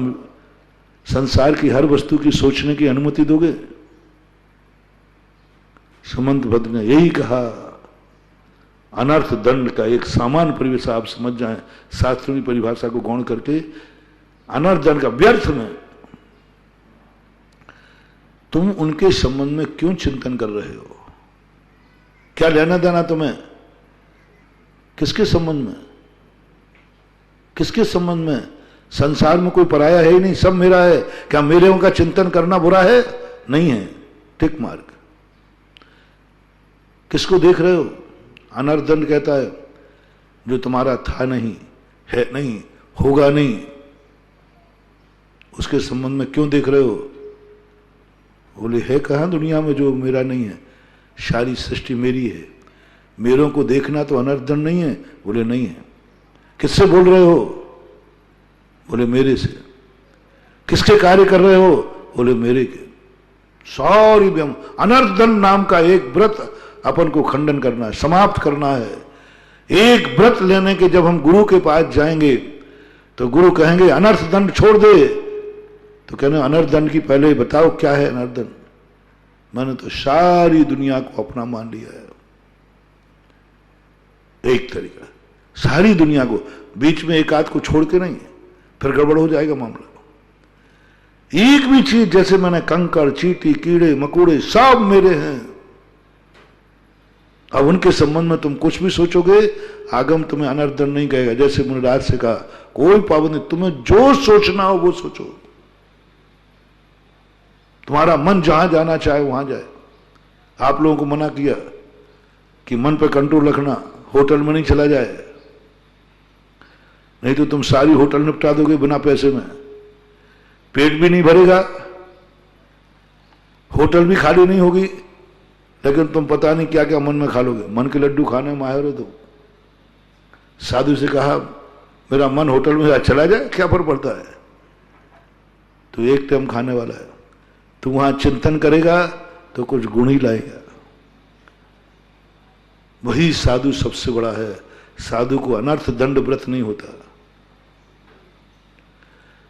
संसार की हर वस्तु की सोचने की अनुमति दोगे? सुमंत भद्र ने यही कहा। अनर्थ दंड का एक सामान्य परिभाषा आप समझ जाएं, शास्त्रों की परिभाषा को गौण करके। अनर्थ दंड का व्यर्थ में तुम उनके संबंध में क्यों चिंतन कर रहे हो? क्या लेना देना तुम्हें? किसके संबंध में? किसके संबंध में? संसार में कोई पराया है ही नहीं, सब मेरा है। क्या मेरे का चिंतन करना बुरा है? नहीं है। Tick mark. किसको देख रहे हो? अनर्थ दंड कहता है जो तुम्हारा था नहीं, है नहीं, होगा नहीं, उसके संबंध में क्यों देख रहे हो? बोले है कहाँ दुनिया में जो मेरा नहीं है, सारी सृष्टि मेरी है, मेरों को देखना तो अनर्थ दंड नहीं है। बोले नहीं है। किससे बोल रहे हो? बोले मेरे से। किसके कार्य कर रहे हो? बोले मेरे के। सारी अनर्थ दंड नाम का एक व्रत अपन को खंडन करना है, समाप्त करना है। एक व्रत लेने के जब हम गुरु के पास जाएंगे तो गुरु कहेंगे अनर्थ दंड छोड़ दे, तो कहने अनर्थ दंड की पहले बताओ क्या है अनर्थ दंड। मैंने तो सारी दुनिया को अपना मान लिया है। एक तरीका सारी दुनिया को, बीच में एक आध को छोड़ के नहीं, फिर गड़बड़ हो जाएगा मामला। एक भी चीज, जैसे मैंने कंकड़ चींटी कीड़े मकोड़े सब मेरे हैं। अब उनके संबंध में तुम कुछ भी सोचोगे, आगम तुम्हें अनर्थ दंड नहीं कहेगा। जैसे मुनिराज से कहा कोई पाबंदी, तुम्हें जो सोचना हो वो सोचो, तुम्हारा मन जहां जाना चाहे वहां जाए। आप लोगों को मना किया कि मन पे कंट्रोल रखना, होटल में नहीं चला जाए, नहीं तो तुम सारी होटल निपटा दोगे बिना पैसे में, पेट भी नहीं भरेगा, होटल भी खाली नहीं होगी, लेकिन तुम पता नहीं क्या क्या मन में खा लोगे। मन के लड्डू खाने में माहिर हो तुम। साधु से कहा मेरा मन होटल में चला जाए, क्या फर्क पड़ता है, तो एक टाइम खाने वाला है, तू वहां चिंतन करेगा तो कुछ गुण ही लाएगा। वही साधु सबसे बड़ा है। साधु को अनर्थ दंड व्रत नहीं होता,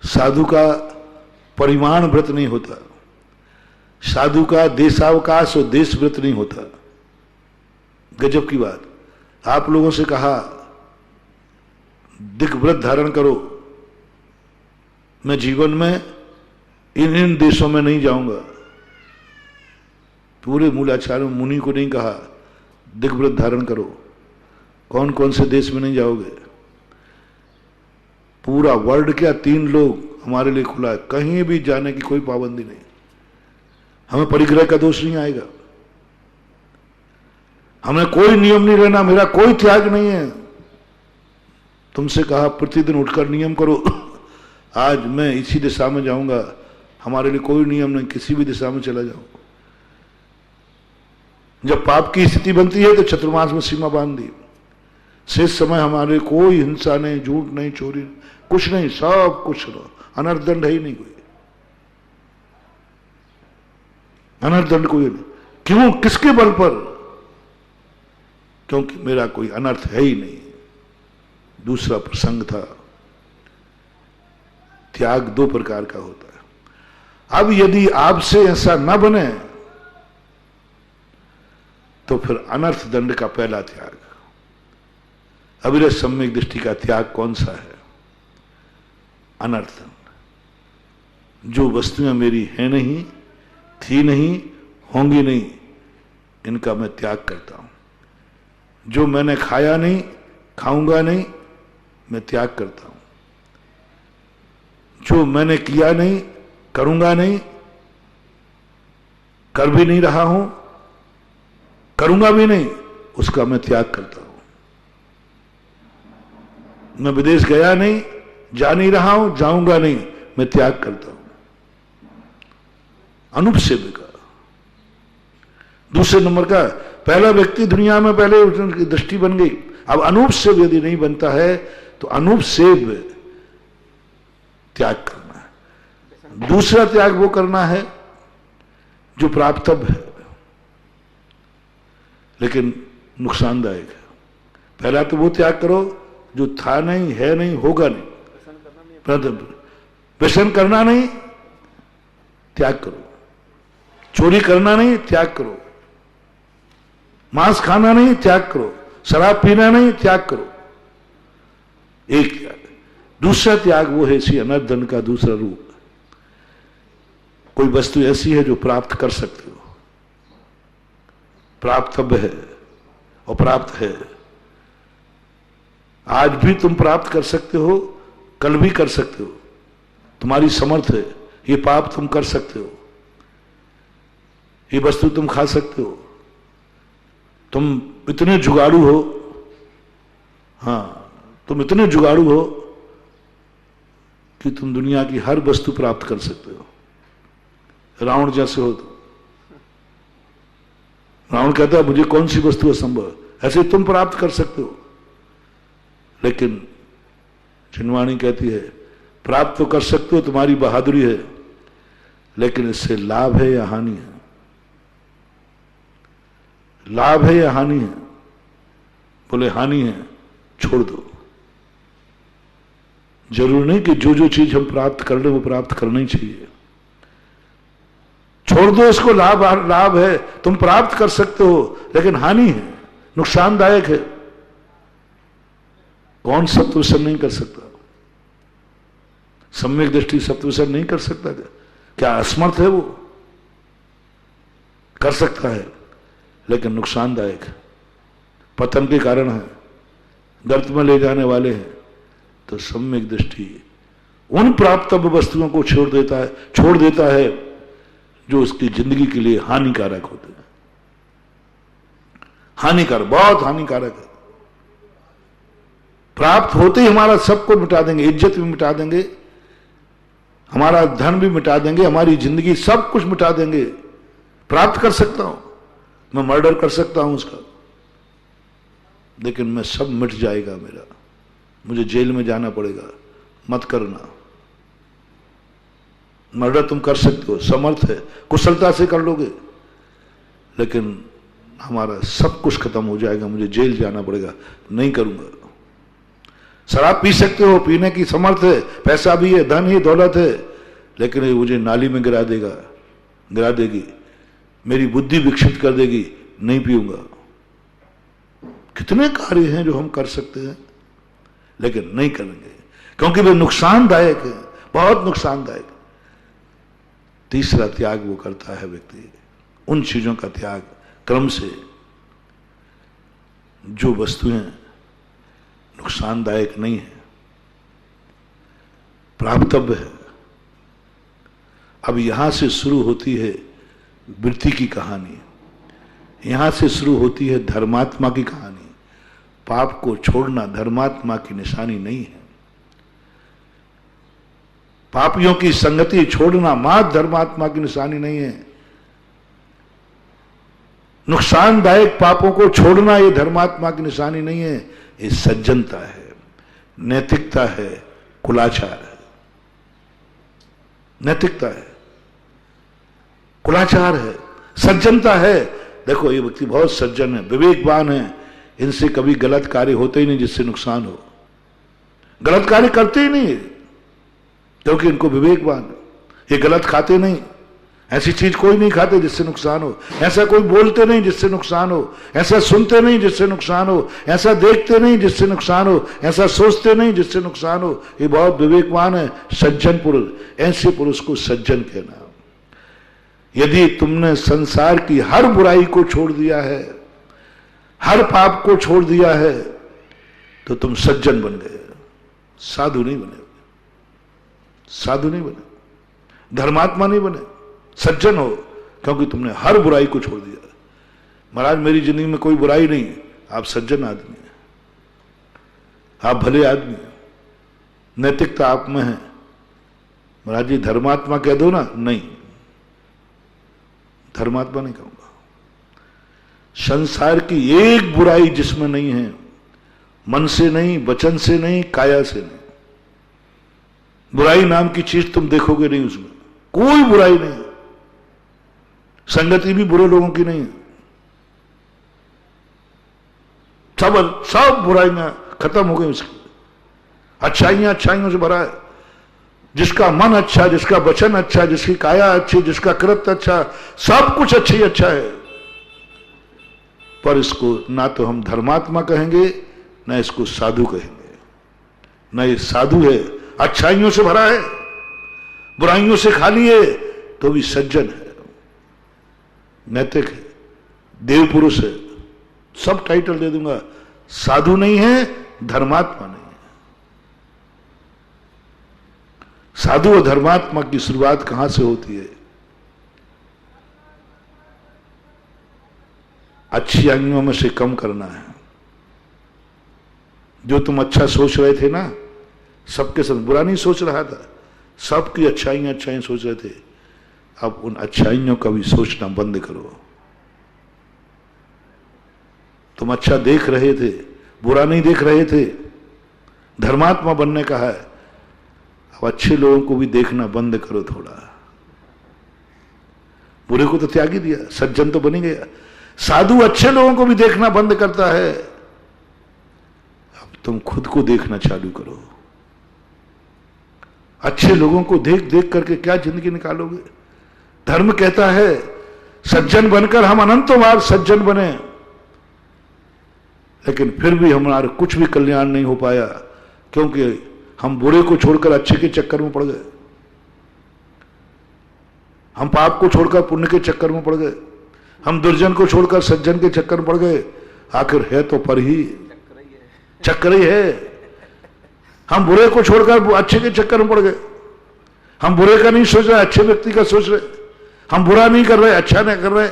साधु का परिमाण व्रत नहीं होता, साधु का देशावकाश और देश व्रत नहीं होता। गजब की बात। आप लोगों से कहा दिग्व्रत धारण करो, मैं जीवन में इन देशों में नहीं जाऊंगा। पूरे मूलाचार्य मुनि को नहीं कहा दिग्व्रत धारण करो, कौन कौन से देश में नहीं जाओगे। पूरा वर्ल्ड क्या 3 लोग हमारे लिए खुला है, कहीं भी जाने की कोई पाबंदी नहीं। हमें परिग्रह का दोष नहीं आएगा, हमें कोई नियम नहीं रहना, मेरा कोई त्याग नहीं है। तुमसे कहा प्रतिदिन उठकर नियम करो, आज मैं इसी दिशा में जाऊंगा, हमारे लिए कोई नियम नहीं, किसी भी दिशा में चला जाओ। जब पाप की स्थिति बनती है तो चतुर्मास में सीमा बांध दी। शेष समय हमारे कोई हिंसा नहीं, झूठ नहीं, चोरी कुछ नहीं, सब कुछ अनर्थ दंड है ही नहीं कोई, अनर्थ दंड कोई नहीं। क्यों? किसके बल पर? क्योंकि मेरा कोई अनर्थ है ही नहीं। दूसरा प्रसंग था, त्याग 2 प्रकार का होता है। अब यदि आपसे ऐसा न बने तो फिर अनर्थ दंड का पहला त्याग, अविरत सम्यक दृष्टि का त्याग कौन सा है? अनर्थ दंड। जो वस्तुएं मेरी हैं नहीं, थी नहीं, होंगी नहीं, इनका मैं त्याग करता हूं। जो मैंने खाया नहीं, खाऊंगा नहीं, मैं त्याग करता हूं। जो मैंने किया नहीं, करूंगा नहीं, कर भी नहीं रहा हूं, करूंगा भी नहीं, उसका मैं त्याग करता हूं। मैं विदेश गया नहीं, जा नहीं रहा हूं, जाऊंगा नहीं, मैं त्याग करता हूं। अनुपसेव्य का। दूसरे नंबर का, पहला व्यक्ति दुनिया में पहले उनकी दृष्टि बन गई, अब अनुपसेव्य यदि नहीं बनता है तो अनुपसेव्य त्याग करना है। दूसरा त्याग वो करना है जो प्राप्तव्य है लेकिन नुकसानदायक है। पहला तो वो त्याग करो जो था नहीं, है नहीं, होगा नहीं। व्यसन करना नहीं, त्याग करो। चोरी करना नहीं, त्याग करो। मांस खाना नहीं, त्याग करो। शराब पीना नहीं, त्याग करो। एक त्याग। दूसरा त्याग वो है इसी अनर्थ दंड का दूसरा रूप। कोई वस्तु ऐसी है जो प्राप्त कर सकते हो, प्राप्तव्य है और प्राप्त है। आज भी तुम प्राप्त कर सकते हो, कल भी कर सकते हो, तुम्हारी समर्थ है। ये पाप तुम कर सकते हो, ये वस्तु तुम खा सकते हो। तुम इतने जुगाड़ू हो, हां, तुम इतने जुगाड़ू हो कि तुम दुनिया की हर वस्तु प्राप्त कर सकते हो। रावण जैसे हो तो रावण कहता है मुझे कौन सी वस्तु असंभव, ऐसे तुम प्राप्त कर सकते हो। लेकिन चिन्वाणी कहती है प्राप्त तो कर सकते हो, तुम्हारी बहादुरी है, लेकिन इससे लाभ है या हानि है? लाभ है या हानि है? बोले हानि है, छोड़ दो। जरूर नहीं कि जो जो चीज हम प्राप्त कर ले वो प्राप्त करना ही चाहिए, छोड़ दो इसको। लाभ है, तुम प्राप्त कर सकते हो, लेकिन हानि है, नुकसानदायक है। कौन सत्वसन नहीं कर सकता? सम्यक दृष्टि सत्वसन नहीं कर सकता क्या? असमर्थ है वो? कर सकता है, लेकिन नुकसानदायक है, पतन के कारण है, गर्त में ले जाने वाले हैं। तो सम्यक दृष्टि उन प्राप्तव्य वस्तुओं को छोड़ देता है जो उसकी जिंदगी के लिए हानिकारक होते हैं। हानिकारक, बहुत हानिकारक है। प्राप्त होते ही हमारा सब कुछ मिटा देंगे, इज्जत भी मिटा देंगे, हमारा धन भी मिटा देंगे, हमारी जिंदगी सब कुछ मिटा देंगे। प्राप्त कर सकता हूं मैं, मर्डर कर सकता हूं उसका, लेकिन मैं सब मिट जाएगा मेरा, मुझे जेल में जाना पड़ेगा। मत करना। मर्डर तुम कर सकते हो, समर्थ है, कुशलता से कर लोगे, लेकिन हमारा सब कुछ खत्म हो जाएगा, मुझे जेल जाना पड़ेगा, नहीं करूंगा। शराब पी सकते हो, पीने की समर्थ है, पैसा भी है, धन ही दौलत है, लेकिन ये मुझे नाली में गिरा देगी, मेरी बुद्धि विकसित कर देगी, नहीं पीऊंगा। कितने कार्य हैं जो हम कर सकते हैं, लेकिन नहीं करेंगे, क्योंकि वे नुकसानदायक है, बहुत नुकसानदायक। तीसरा त्याग वो करता है व्यक्ति, उन चीजों का त्याग क्रम से जो वस्तुएं नुकसानदायक नहीं है, प्राप्तव्य है। अब यहां से शुरू होती है वृत्ति की कहानी, यहां से शुरू होती है धर्मात्मा की कहानी। पाप को छोड़ना धर्मात्मा की निशानी नहीं है, पापियों की संगति छोड़ना मात्र धर्मात्मा की निशानी नहीं है। नुकसानदायक पापों को छोड़ना ये धर्मात्मा की निशानी नहीं है, ये सज्जनता है, नैतिकता है, कुलाचार है। नैतिकता है, कुलाचार है, सज्जनता है। देखो ये व्यक्ति बहुत सज्जन है, विवेकवान है, इनसे कभी गलत कार्य होते ही नहीं जिससे नुकसान हो, गलत कार्य करते ही नहीं, क्योंकि इनको विवेकवान है। ये गलत खाते नहीं, ऐसी चीज कोई नहीं खाते जिससे नुकसान हो, ऐसा कोई बोलते नहीं जिससे नुकसान हो, ऐसा सुनते नहीं जिससे नुकसान हो, ऐसा देखते नहीं जिससे नुकसान हो, ऐसा सोचते नहीं जिससे नुकसान हो। ये बहुत विवेकवान है, सज्जन पुरुष। ऐसे पुरुष को सज्जन कहना। यदि तुमने संसार की हर बुराई को छोड़ दिया है, हर पाप को छोड़ दिया है, तो तुम सज्जन बन गए, साधु नहीं बने, साधु नहीं बने, धर्मात्मा नहीं बने, सज्जन हो, क्योंकि तुमने हर बुराई को छोड़ दिया। महाराज मेरी जिंदगी में कोई बुराई नहीं, आप सज्जन आदमी हैं, आप भले आदमी हैं, नैतिकता आप में है। महाराज जी धर्मात्मा कह दो ना, नहीं, धर्मात्मा नहीं कहूंगा। संसार की एक बुराई जिसमें नहीं है, मन से नहीं, वचन से नहीं, काया से नहीं, बुराई नाम की चीज तुम देखोगे नहीं, उसमें कोई बुराई नहीं। संगति भी बुरे लोगों की नहीं है, सब बुराइयां खत्म हो गई उसकी, अच्छाइयों से भरा है। जिसका मन अच्छा, जिसका वचन अच्छा, जिसकी काया अच्छी, जिसका कृत्य अच्छा, सब कुछ अच्छा ही अच्छा है। पर इसको ना तो हम धर्मात्मा कहेंगे, ना इसको साधु कहेंगे। ना ये साधु है, अच्छाइयों से भरा है, बुराइयों से खाली है, तो भी सज्जन है, नैतिक है, देव पुरुष है, सब टाइटल दे दूंगा। साधु नहीं है, धर्मात्मा नहीं है। साधु और धर्मात्मा की शुरुआत कहां से होती है? अच्छी आंगियों में से कम करना है। जो तुम अच्छा सोच रहे थे ना, सबके सब बुरा नहीं सोच रहा था, सबकी अच्छाइयां सोच रहे थे। अब उन अच्छाइयों का भी सोचना बंद करो। तुम अच्छा देख रहे थे, बुरा नहीं देख रहे थे, धर्मात्मा बनने का है। अब अच्छे लोगों को भी देखना बंद करो थोड़ा। बुरे को तो त्याग ही दिया, सज्जन तो बन ही गया। साधु अच्छे लोगों को भी देखना बंद करता है। अब तुम खुद को देखना चालू करो। अच्छे लोगों को देख देख करके क्या जिंदगी निकालोगे? धर्म कहता है सज्जन बनकर हम अनंतों बार सज्जन बने, लेकिन फिर भी हमारा कुछ भी कल्याण नहीं हो पाया, क्योंकि हम बुरे को छोड़कर अच्छे के चक्कर में पड़ गए, हम पाप को छोड़कर पुण्य के चक्कर में पड़ गए, हम दुर्जन को छोड़कर सज्जन के चक्कर में पड़ गए। आखिर है तो पर ही चक्कर ही है। हम बुरे को छोड़कर अच्छे के चक्कर में पड़ गए। हम बुरे का नहीं सोच रहे, अच्छे व्यक्ति का सोच रहे। हम बुरा नहीं कर रहे, अच्छा नहीं कर रहे।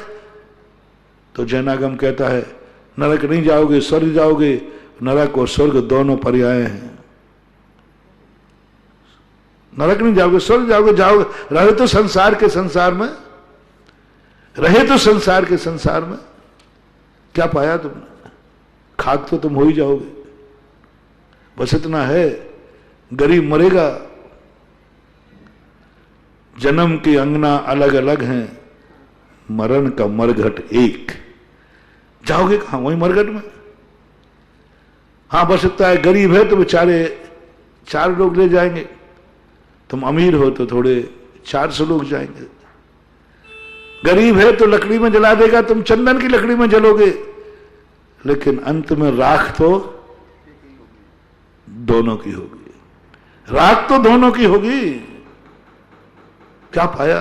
तो जैनागम कहता है नरक नहीं जाओगे, स्वर्ग जाओगे। नरक और स्वर्ग दोनों पर्याय हैं। नरक नहीं जाओगे, स्वर्ग जाओगे। जाओगे, रहे तो संसार के संसार में, रहे तो संसार के संसार में। क्या पाया तुमने? खाक तो तुम हो ही जाओगे। बस इतना है, गरीब मरेगा। जन्म के अंगना अलग अलग हैं, मरण का मरघट एक। जाओगे कहां? वही मरघट में। हां, बस इतना है, गरीब है तो बेचारे 4 लोग ले जाएंगे, तुम अमीर हो तो थोड़े 400 लोग जाएंगे। गरीब है तो लकड़ी में जला देगा, तुम चंदन की लकड़ी में जलोगे, लेकिन अंत में राख तो दोनों की होगी। राख तो दोनों की होगी। क्या पाया?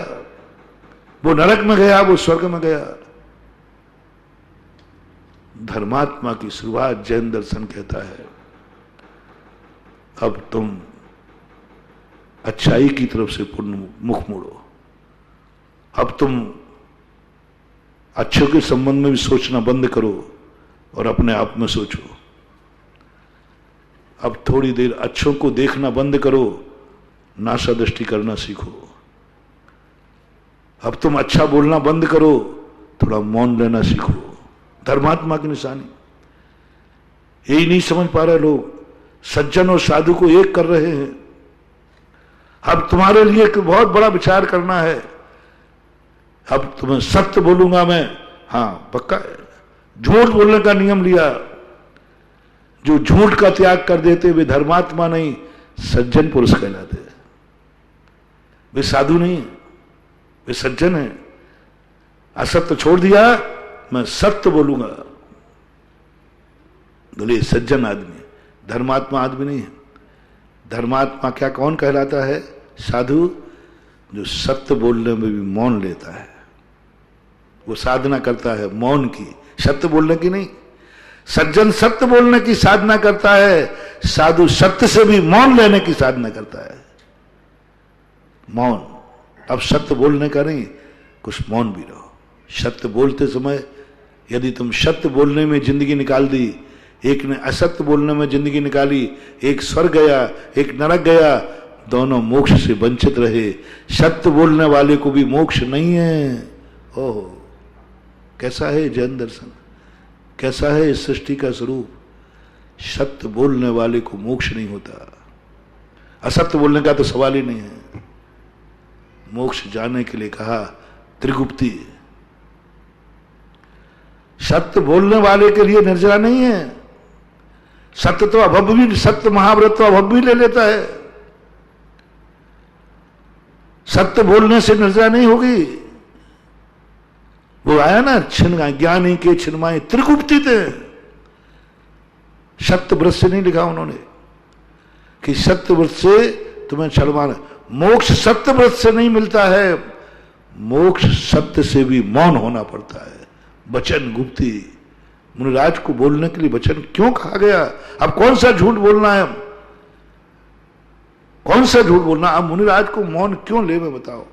वो नरक में गया, वो स्वर्ग में गया। धर्मात्मा की शुरुआत जैन दर्शन कहता है। अब तुम अच्छाई की तरफ से पूर्ण मुख मोड़ो। अब तुम अच्छों के संबंध में भी सोचना बंद करो और अपने आप में सोचो। अब थोड़ी देर अच्छों को देखना बंद करो, नासा दृष्टि करना सीखो। अब तुम अच्छा बोलना बंद करो, थोड़ा मौन लेना सीखो। धर्मात्मा की निशानी यही नहीं समझ पा रहे लोग। सज्जन और साधु को एक कर रहे हैं। अब तुम्हारे लिए एक बहुत बड़ा विचार करना है। अब तुम्हें सत्य बोलूंगा मैं, हां पक्का है। झूठ बोलने का नियम लिया। जो झूठ का त्याग कर देते वे धर्मात्मा नहीं, सज्जन पुरुष कहलाते। वे साधु नहीं, वे सज्जन हैं। असत्य छोड़ दिया, मैं सत्य बोलूंगा, बोले सज्जन आदमी। धर्मात्मा आदमी नहीं है। धर्मात्मा क्या कौन कहलाता है? साधु जो सत्य बोलने में भी मौन लेता है। वो साधना करता है मौन की, सत्य बोलने की नहीं। सज्जन सत्य बोलने की साधना करता है, साधु सत्य से भी मौन लेने की साधना करता है। मौन, अब सत्य बोलने का नहीं, कुछ मौन भी रहो। सत्य बोलते समय यदि तुम सत्य बोलने में जिंदगी निकाल दी, एक ने असत्य बोलने में जिंदगी निकाली, एक स्वर्ग गया, एक नरक गया, दोनों मोक्ष से वंचित रहे। सत्य बोलने वाले को भी मोक्ष नहीं है। ओहो, कैसा है जैन दर्शन, कैसा है इस सृष्टि का स्वरूप। सत्य बोलने वाले को मोक्ष नहीं होता। असत्य बोलने का तो सवाल ही नहीं है। मोक्ष जाने के लिए कहा त्रिगुप्ती। सत्य बोलने वाले के लिए निर्जरा नहीं है। सत्य तो अभव भी, सत्य महाव्रत तो अभव भी ले लेता है। सत्य बोलने से निर्जरा नहीं होगी। वो आया ना, छिन्न ज्ञानी के छिन्माए त्रिगुप्ती थे। सत्य व्रत से नहीं लिखा उन्होंने कि सत्य व्रत से तुम्हें छलवाना। मोक्ष सत्य व्रत से नहीं मिलता है। मोक्ष सत्य से भी मौन होना पड़ता है। वचन गुप्ती। मुनिराज को बोलने के लिए वचन क्यों कहा गया? अब कौन सा झूठ बोलना है? कौन सा झूठ बोलना? अब मुनिराज को मौन क्यों ले, मैं बताओ।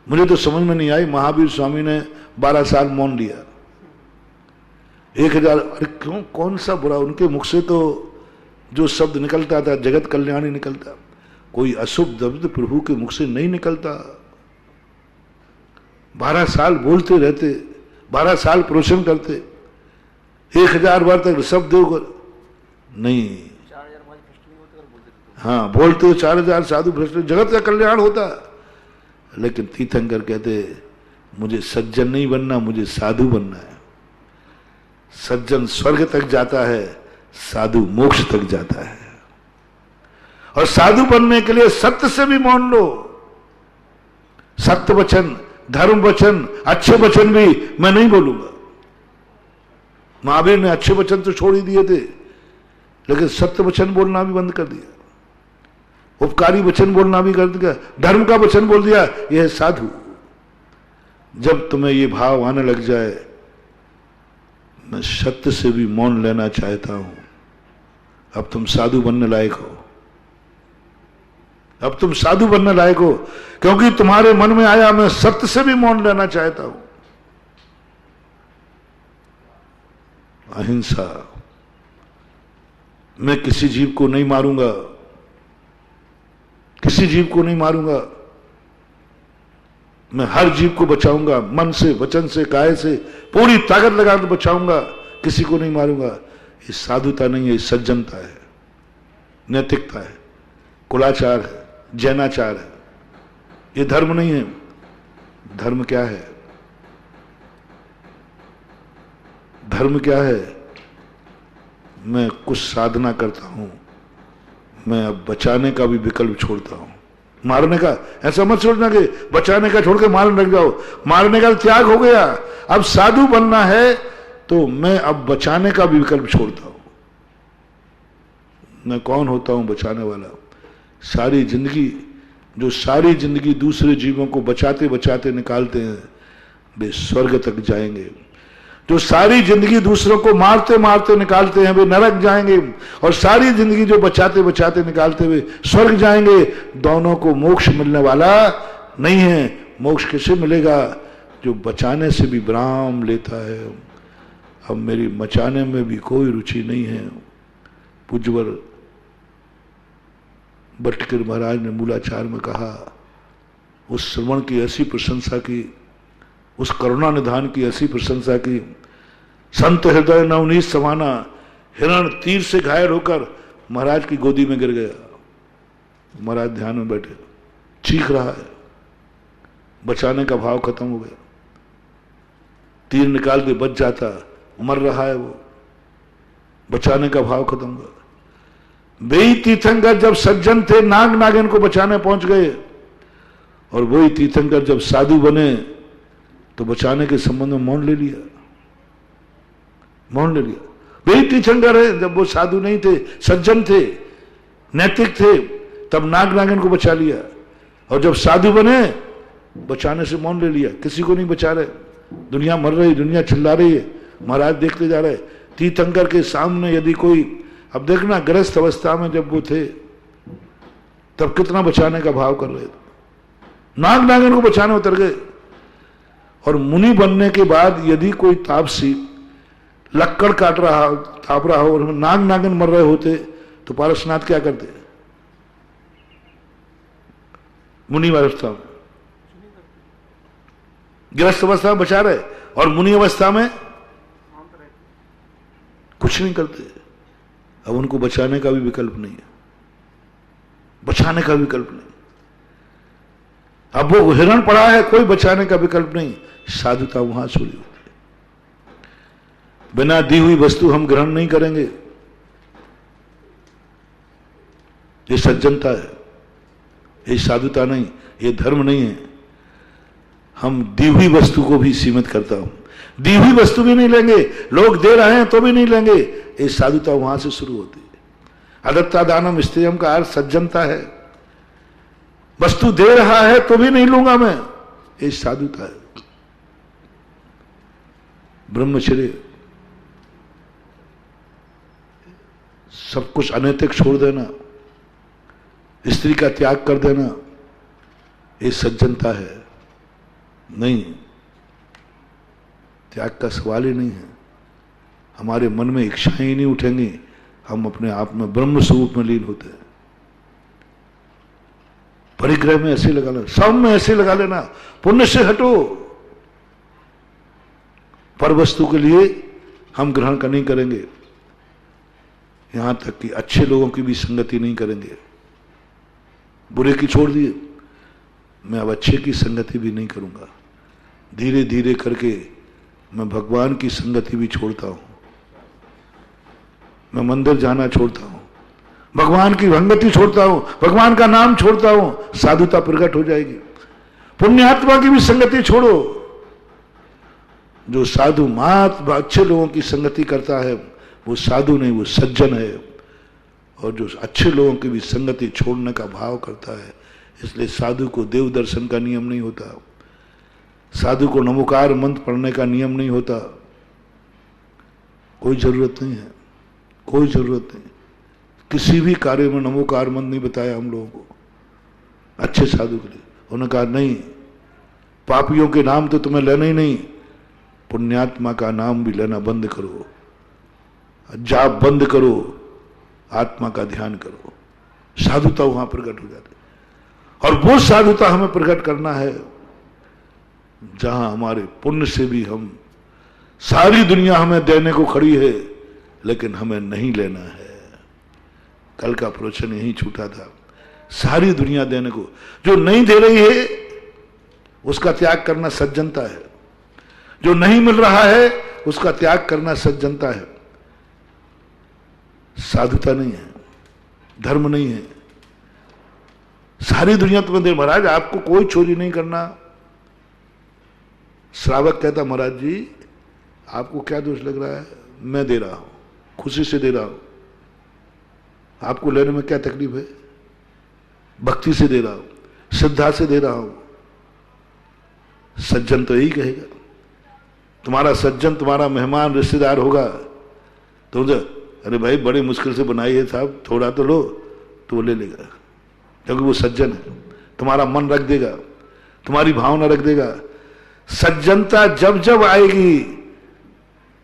मुझे तो समझ में नहीं आई। महावीर स्वामी ने 12 साल मौन लिया। 1000, अरे क्यों? कौन सा बुरा? उनके मुख से तो जो शब्द निकलता था जगत कल्याणी निकलता। कोई अशुभ शब्द प्रभु के मुख से नहीं निकलता। 12 साल बोलते रहते, 12 साल प्रोशन करते। 1000 बार तक ऋषभ देव को नहीं, हाँ बोलते हो 4000 साधु भ्रष्ट, जगत का कल्याण होता। लेकिन तीर्थंकर कहते मुझे सज्जन नहीं बनना, मुझे साधु बनना है। सज्जन स्वर्ग तक जाता है, साधु मोक्ष तक जाता है। और साधु बनने के लिए सत्य से भी मान लो, सत्य वचन, धर्म वचन, अच्छे वचन भी मैं नहीं बोलूंगा। महावीर ने अच्छे वचन तो छोड़ ही दिए थे, लेकिन सत्य वचन बोलना भी बंद कर दिया, उपकारी वचन बोलना भी कर दिया, धर्म का वचन बोल दिया। यह है साधु। जब तुम्हें ये भाव आने लग जाए मैं सत्य से भी मौन लेना चाहता हूं, अब तुम साधु बनने लायक हो, अब तुम साधु बनने लायक हो, क्योंकि तुम्हारे मन में आया मैं सत्य से भी मौन लेना चाहता हूं। अहिंसा, मैं किसी जीव को नहीं मारूंगा, किसी जीव को नहीं मारूंगा, मैं हर जीव को बचाऊंगा, मन से, वचन से, काया से, पूरी ताकत लगा कर बचाऊंगा, किसी को नहीं मारूंगा। ये साधुता नहीं है, ये सज्जनता है, नैतिकता है, कुलाचार है, जैनाचार है। ये धर्म नहीं है। धर्म क्या है? धर्म क्या है? मैं कुछ साधना करता हूं, मैं अब बचाने का भी विकल्प छोड़ता हूं। मारने का ऐसा मत सोचना कि बचाने का छोड़ के मारने लग जाओ, मारने का त्याग हो गया। अब साधु बनना है तो मैं अब बचाने का भी विकल्प छोड़ता हूं। मैं कौन होता हूं बचाने वाला? सारी जिंदगी दूसरे जीवों को बचाते बचाते निकालते हैं, वे स्वर्ग तक जाएंगे। जो सारी जिंदगी दूसरों को मारते मारते निकालते हैं वे नरक जाएंगे, और सारी जिंदगी जो बचाते बचाते निकालते हुए स्वर्ग जाएंगे। दोनों को मोक्ष मिलने वाला नहीं है। मोक्ष किसे मिलेगा? जो बचाने से भी विराम लेता है। अब मेरी मचाने में भी कोई रुचि नहीं है। पूज्यवर भट्टकर महाराज ने मूलाचार में कहा, उस श्रवण की ऐसी प्रशंसा की, उस करुणा निधान की ऐसी प्रशंसा की, संत हृदय नवनीत समाना, हिरण तीर से घायल होकर महाराज की गोदी में गिर गया। महाराज ध्यान में बैठे, चीख रहा है, बचाने का भाव खत्म हो गया। तीर निकाल के बच जाता, मर रहा है वो, बचाने का भाव खत्म हुआ। वही तीर्थंकर जब सज्जन थे, नाग नागिन को बचाने पहुंच गए, और वही तीर्थंकर जब साधु बने तो बचाने के संबंध में मौन ले लिया, मौन ले लिया। वही तीर्थंकर है, जब वो साधु नहीं थे, सज्जन थे, नैतिक थे, तब नाग नागिन को बचा लिया, और जब साधु बने बचाने से मौन ले लिया। किसी को नहीं बचा रहे, दुनिया मर रही, दुनिया चिल्ला रही है, महाराज देखते जा रहे। तीर्थंकर के सामने यदि कोई, अब देखना गृहस्थ अवस्था में जब वो थे तब कितना बचाने का भाव कर रहे थे, नाग नागिन को बचाने उतर गए। और मुनि बनने के बाद यदि कोई तापसी लक्कड़ काट रहा, ताप रहा हो, और नाग नागिन मर रहे होते तो पारसनाथ क्या करते? मुनि अवस्था में, गृहस्थ अवस्था में बचा रहे, और मुनि अवस्था में कुछ नहीं करते। अब उनको बचाने का भी विकल्प नहीं है, बचाने का विकल्प नहीं। अब वो हिरण पड़ा है, कोई बचाने का विकल्प नहीं। साधुता वहां शुरू होती है। बिना दी हुई वस्तु हम ग्रहण नहीं करेंगे, ये सज्जनता है, ये साधुता नहीं, ये धर्म नहीं है। हम दी हुई वस्तु को भी सीमित करता हूं, दी हुई वस्तु भी नहीं लेंगे, लोग दे रहे हैं तो भी नहीं लेंगे। ये साधुता वहां से शुरू होती है। अदत्ता दानम स्त्रियम का अर्थ सज्जनता है। वस्तु दे रहा है तो भी नहीं लूंगा मैं, ये साधुता है। ब्रह्मचर्य, सब कुछ अनैतिक छोड़ देना, स्त्री का त्याग कर देना, ये सज्जनता है। नहीं, त्याग का सवाल ही नहीं है। हमारे मन में इच्छाएं ही नहीं उठेंगी, हम अपने आप में ब्रह्म स्वरूप में लीन होते हैं। परिग्रह में ऐसे लगा लेना, सब में ऐसे लगा लेना, पुण्य से हटो। पर वस्तु के लिए हम ग्रहण का नहीं करेंगे, यहां तक कि अच्छे लोगों की भी संगति नहीं करेंगे। बुरे की छोड़ दिए, मैं अब अच्छे की संगति भी नहीं करूंगा। धीरे धीरे करके मैं भगवान की संगति भी छोड़ता हूं, मैं मंदिर जाना छोड़ता हूं, भगवान की संगति छोड़ता हूं, भगवान का नाम छोड़ता हूं, साधुता प्रकट हो जाएगी। पुण्यात्मा की भी संगति छोड़ो। जो साधु महात्मा अच्छे लोगों की संगति करता है वो साधु नहीं, वो सज्जन है। और जो अच्छे लोगों की भी संगति छोड़ने का भाव करता है, इसलिए साधु को देव दर्शन का नियम नहीं होता, साधु को नमोकार मंत्र पढ़ने का नियम नहीं होता। कोई जरूरत नहीं है, कोई जरूरत नहीं। किसी भी कार्य में नमोकार मंत्र नहीं बताया हम लोगों को अच्छे साधु के लिए। उन्होंने कहा नहीं, पापियों के नाम तो तुम्हें लेना ही नहीं, पुण्यात्मा का नाम भी लेना बंद करो, जाप बंद करो, आत्मा का ध्यान करो। साधुता वहां प्रकट हो जाती है। और वो साधुता हमें प्रकट करना है जहां हमारे पुण्य से भी हम, सारी दुनिया हमें देने को खड़ी है लेकिन हमें नहीं लेना है। कल का प्रवचन यही छूटा था, सारी दुनिया देने को, जो नहीं दे रही है उसका त्याग करना सज्जनता है, जो नहीं मिल रहा है उसका त्याग करना सज्जनता है, साधुता नहीं है, धर्म नहीं है। सारी दुनिया तुम्हें दे, महाराज आपको कोई चोरी नहीं करना। श्रावक कहता महाराज जी आपको क्या दोष लग रहा है, मैं दे रहा हूं, खुशी से दे रहा हूं, आपको लेने में क्या तकलीफ है, भक्ति से दे रहा हूं, श्रद्धा से दे रहा हूं। सज्जन तो यही कहेगा, तुम्हारा सज्जन तुम्हारा मेहमान रिश्तेदार होगा तो अरे भाई बड़ी मुश्किल से बनाई है साहब, थोड़ा तो लो, तो वो ले लेगा, क्योंकि वो सज्जन है, तुम्हारा मन रख देगा, तुम्हारी भावना रख देगा। सज्जनता जब जब आएगी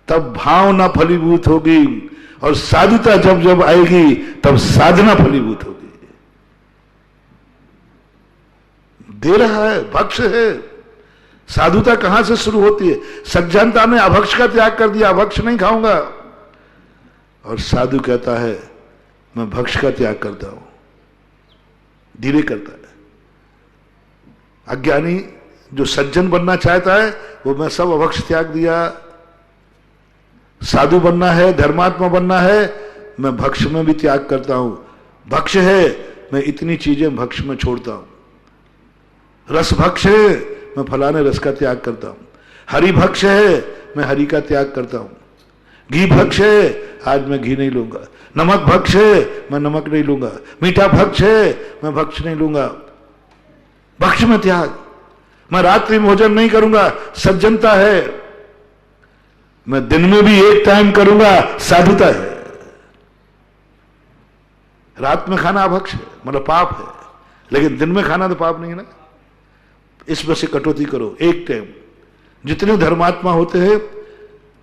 तब भावना फलीभूत होगी, और साधुता जब जब आएगी तब साधना फलीभूत होगी। दे रहा है, भक्ष है। साधुता कहां से शुरू होती है? सज्जनता ने अभक्ष का त्याग कर दिया, अभक्ष नहीं खाऊंगा। और साधु कहता है मैं भक्ष का त्याग करता हूं, धीरे करता है। अज्ञानी जो सज्जन बनना चाहता है वो मैं सब अभक्ष त्याग दिया, साधु बनना है, धर्मात्मा बनना है, मैं भक्ष में भी त्याग करता हूं। भक्ष है, मैं इतनी चीजें भक्ष में छोड़ता हूं। रस भक्ष है, मैं फलाने रस का त्याग करता हूं। हरि भक्ष है, मैं हरि का त्याग करता हूं। घी भक्ष है, आज मैं घी नहीं लूंगा। नमक भक्ष है, मैं नमक नहीं लूंगा। मीठा भक्ष है, मैं भक्ष नहीं लूंगा। भक्ष में त्याग। मैं रात्रि भोजन नहीं करूंगा, सज्जनता है। मैं दिन में भी एक टाइम करूंगा, साधुता है। रात में खाना अभक्ष है, मतलब पाप है, लेकिन दिन में खाना तो पाप नहीं है ना। इसमें से कटौती करो, एक टाइम। जितने धर्मात्मा होते हैं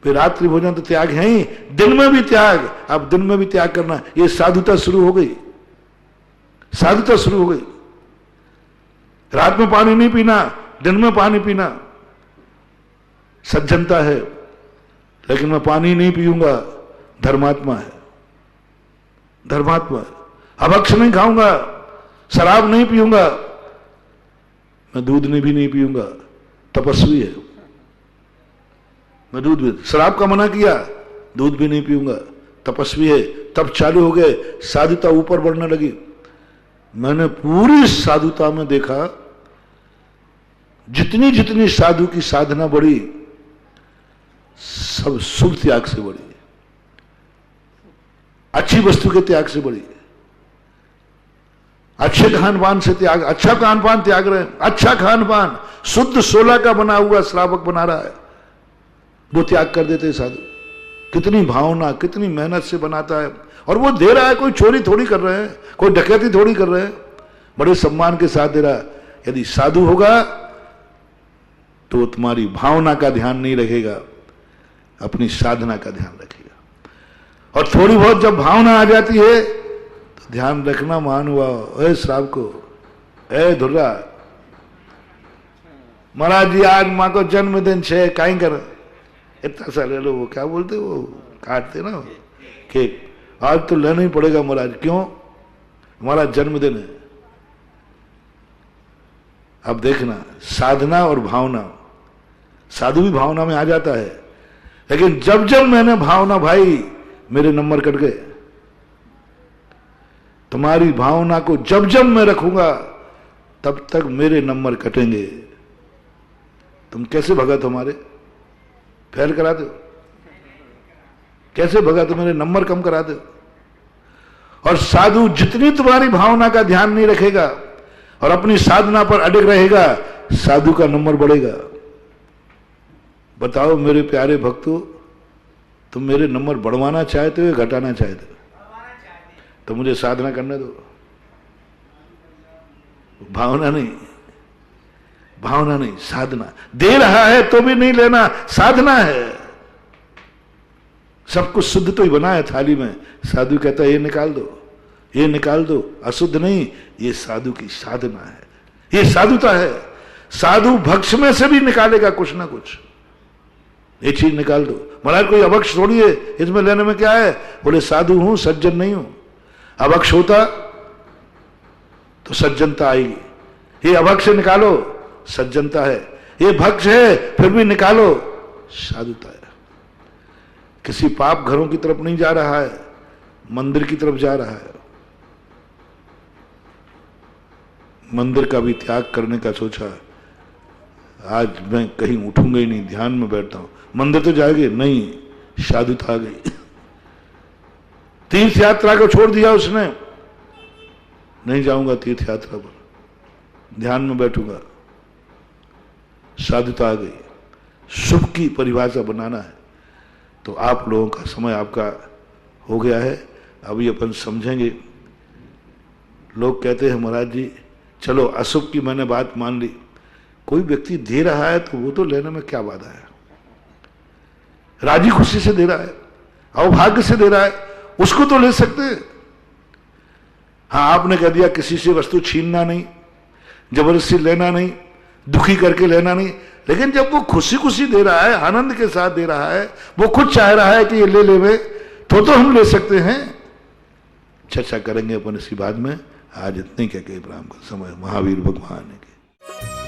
वे रात्रि भोजन तो त्याग है ही, दिन में भी त्याग। अब दिन में भी त्याग करना, ये साधुता शुरू हो गई, साधुता शुरू हो गई। रात में पानी नहीं पीना, दिन में पानी पीना, सज्जनता है। लेकिन मैं पानी नहीं पीऊंगा, धर्मात्मा है, धर्मात्मा है। अभक्ष नहीं खाऊंगा, शराब नहीं पीऊंगा, मैं दूध भी नहीं पीऊंगा, तपस्वी है। मैं दूध भी, शराब का मना किया, दूध भी नहीं पीऊंगा, तपस्वी है। तब चालू हो गए, साधुता ऊपर बढ़ने लगी। मैंने पूरी साधुता में देखा, जितनी जितनी साधु की साधना बढ़ी सब शुभ त्याग से बढ़ी, अच्छी वस्तु के त्याग से बढ़ी, अच्छे खान पान से त्याग। अच्छा खान पान त्याग रहे हैं, अच्छा खान पान शुद्ध 16 का बना हुआ श्रावक बना रहा है, वो त्याग कर देते साधु। कितनी भावना, कितनी मेहनत से बनाता है, और वो दे रहा है। कोई चोरी थोड़ी कर रहे हैं, कोई डकैती थोड़ी कर रहे हैं, बड़े सम्मान के साथ दे रहा है। यदि साधु होगा तो तुम्हारी भावना का ध्यान नहीं रखेगा, अपनी साधना का ध्यान रखेगा। और थोड़ी बहुत जब भावना आ जाती है तो ध्यान रखना, मान हुआ ए श्राव को, ए धुर्रा, महाराज जी आज मां को जन्मदिन छे, कहीं कर इतना सा ले लो, वो क्या बोलते वो काटते ना केक, आज तो लेना ही पड़ेगा महाराज। क्यों? हमारा जन्मदिन है। अब देखना, साधना और भावना, साधु भी भावना में आ जाता है, लेकिन जब जब मैंने भावना, भाई मेरे नंबर कट गए। तुम्हारी भावना को जब जब मैं रखूंगा तब तक मेरे नंबर कटेंगे। तुम कैसे भगत हमारे फेल करा दो, कैसे भगत मेरे नंबर कम करा दो। और साधु जितनी तुम्हारी भावना का ध्यान नहीं रखेगा और अपनी साधना पर अडिग रहेगा, साधु का नंबर बढ़ेगा। बताओ मेरे प्यारे भक्तों, तुम मेरे नंबर बढ़वाना चाहते हो या घटाना चाहते हो? तो मुझे साधना करने दो, भावना नहीं, भावना नहीं, साधना। दे रहा है तो भी नहीं लेना, साधना है। सब कुछ शुद्ध तो ही बना है थाली में, साधु कहता है ये निकाल दो, ये निकाल दो, अशुद्ध नहीं। ये साधु की साधना है, ये साधुता है। साधु भक्ष में से भी निकालेगा कुछ ना कुछ, ये चीज निकाल दो। महाराज कोई अभक्ष थोड़ी है, इसमें लेने में क्या है? बोले साधु हूं, सज्जन नहीं हूं। अभक्ष होता तो सज्जनता आएगी। ये अभक्ष निकालो, सज्जनता है। ये भक्ष है फिर भी निकालो, साधुता है। किसी पाप घरों की तरफ नहीं जा रहा है, मंदिर की तरफ जा रहा है। मंदिर का भी त्याग करने का सोचा, आज मैं कहीं उठूंगा ही नहीं, ध्यान में बैठता हूं। मंदिर तो जाएंगे नहीं, साधुता आ गई। तीर्थ यात्रा को छोड़ दिया उसने, नहीं जाऊंगा तीर्थ यात्रा पर, ध्यान में बैठूंगा, साधुता आ गई। सुख की परिभाषा बनाना है तो आप लोगों का समय आपका हो गया है। अभी अपन समझेंगे। लोग कहते हैं महाराज जी चलो अशुभ की मैंने बात मान ली, कोई व्यक्ति दे रहा है तो वो तो लेने में क्या बाधा है? राजी खुशी से दे रहा है, अवभाग्य से दे रहा है, उसको तो ले सकते हैं। हाँ, आपने कह दिया किसी से वस्तु छीनना नहीं, जबरदस्ती लेना नहीं, दुखी करके लेना नहीं, लेकिन जब वो खुशी खुशी दे रहा है, आनंद के साथ दे रहा है, वो खुद चाह रहा है कि ये ले ले, तो हम ले सकते हैं। चर्चा करेंगे अपन इसी बात में। आज इतने कह के प्रणाम का समय महावीर भगवान के।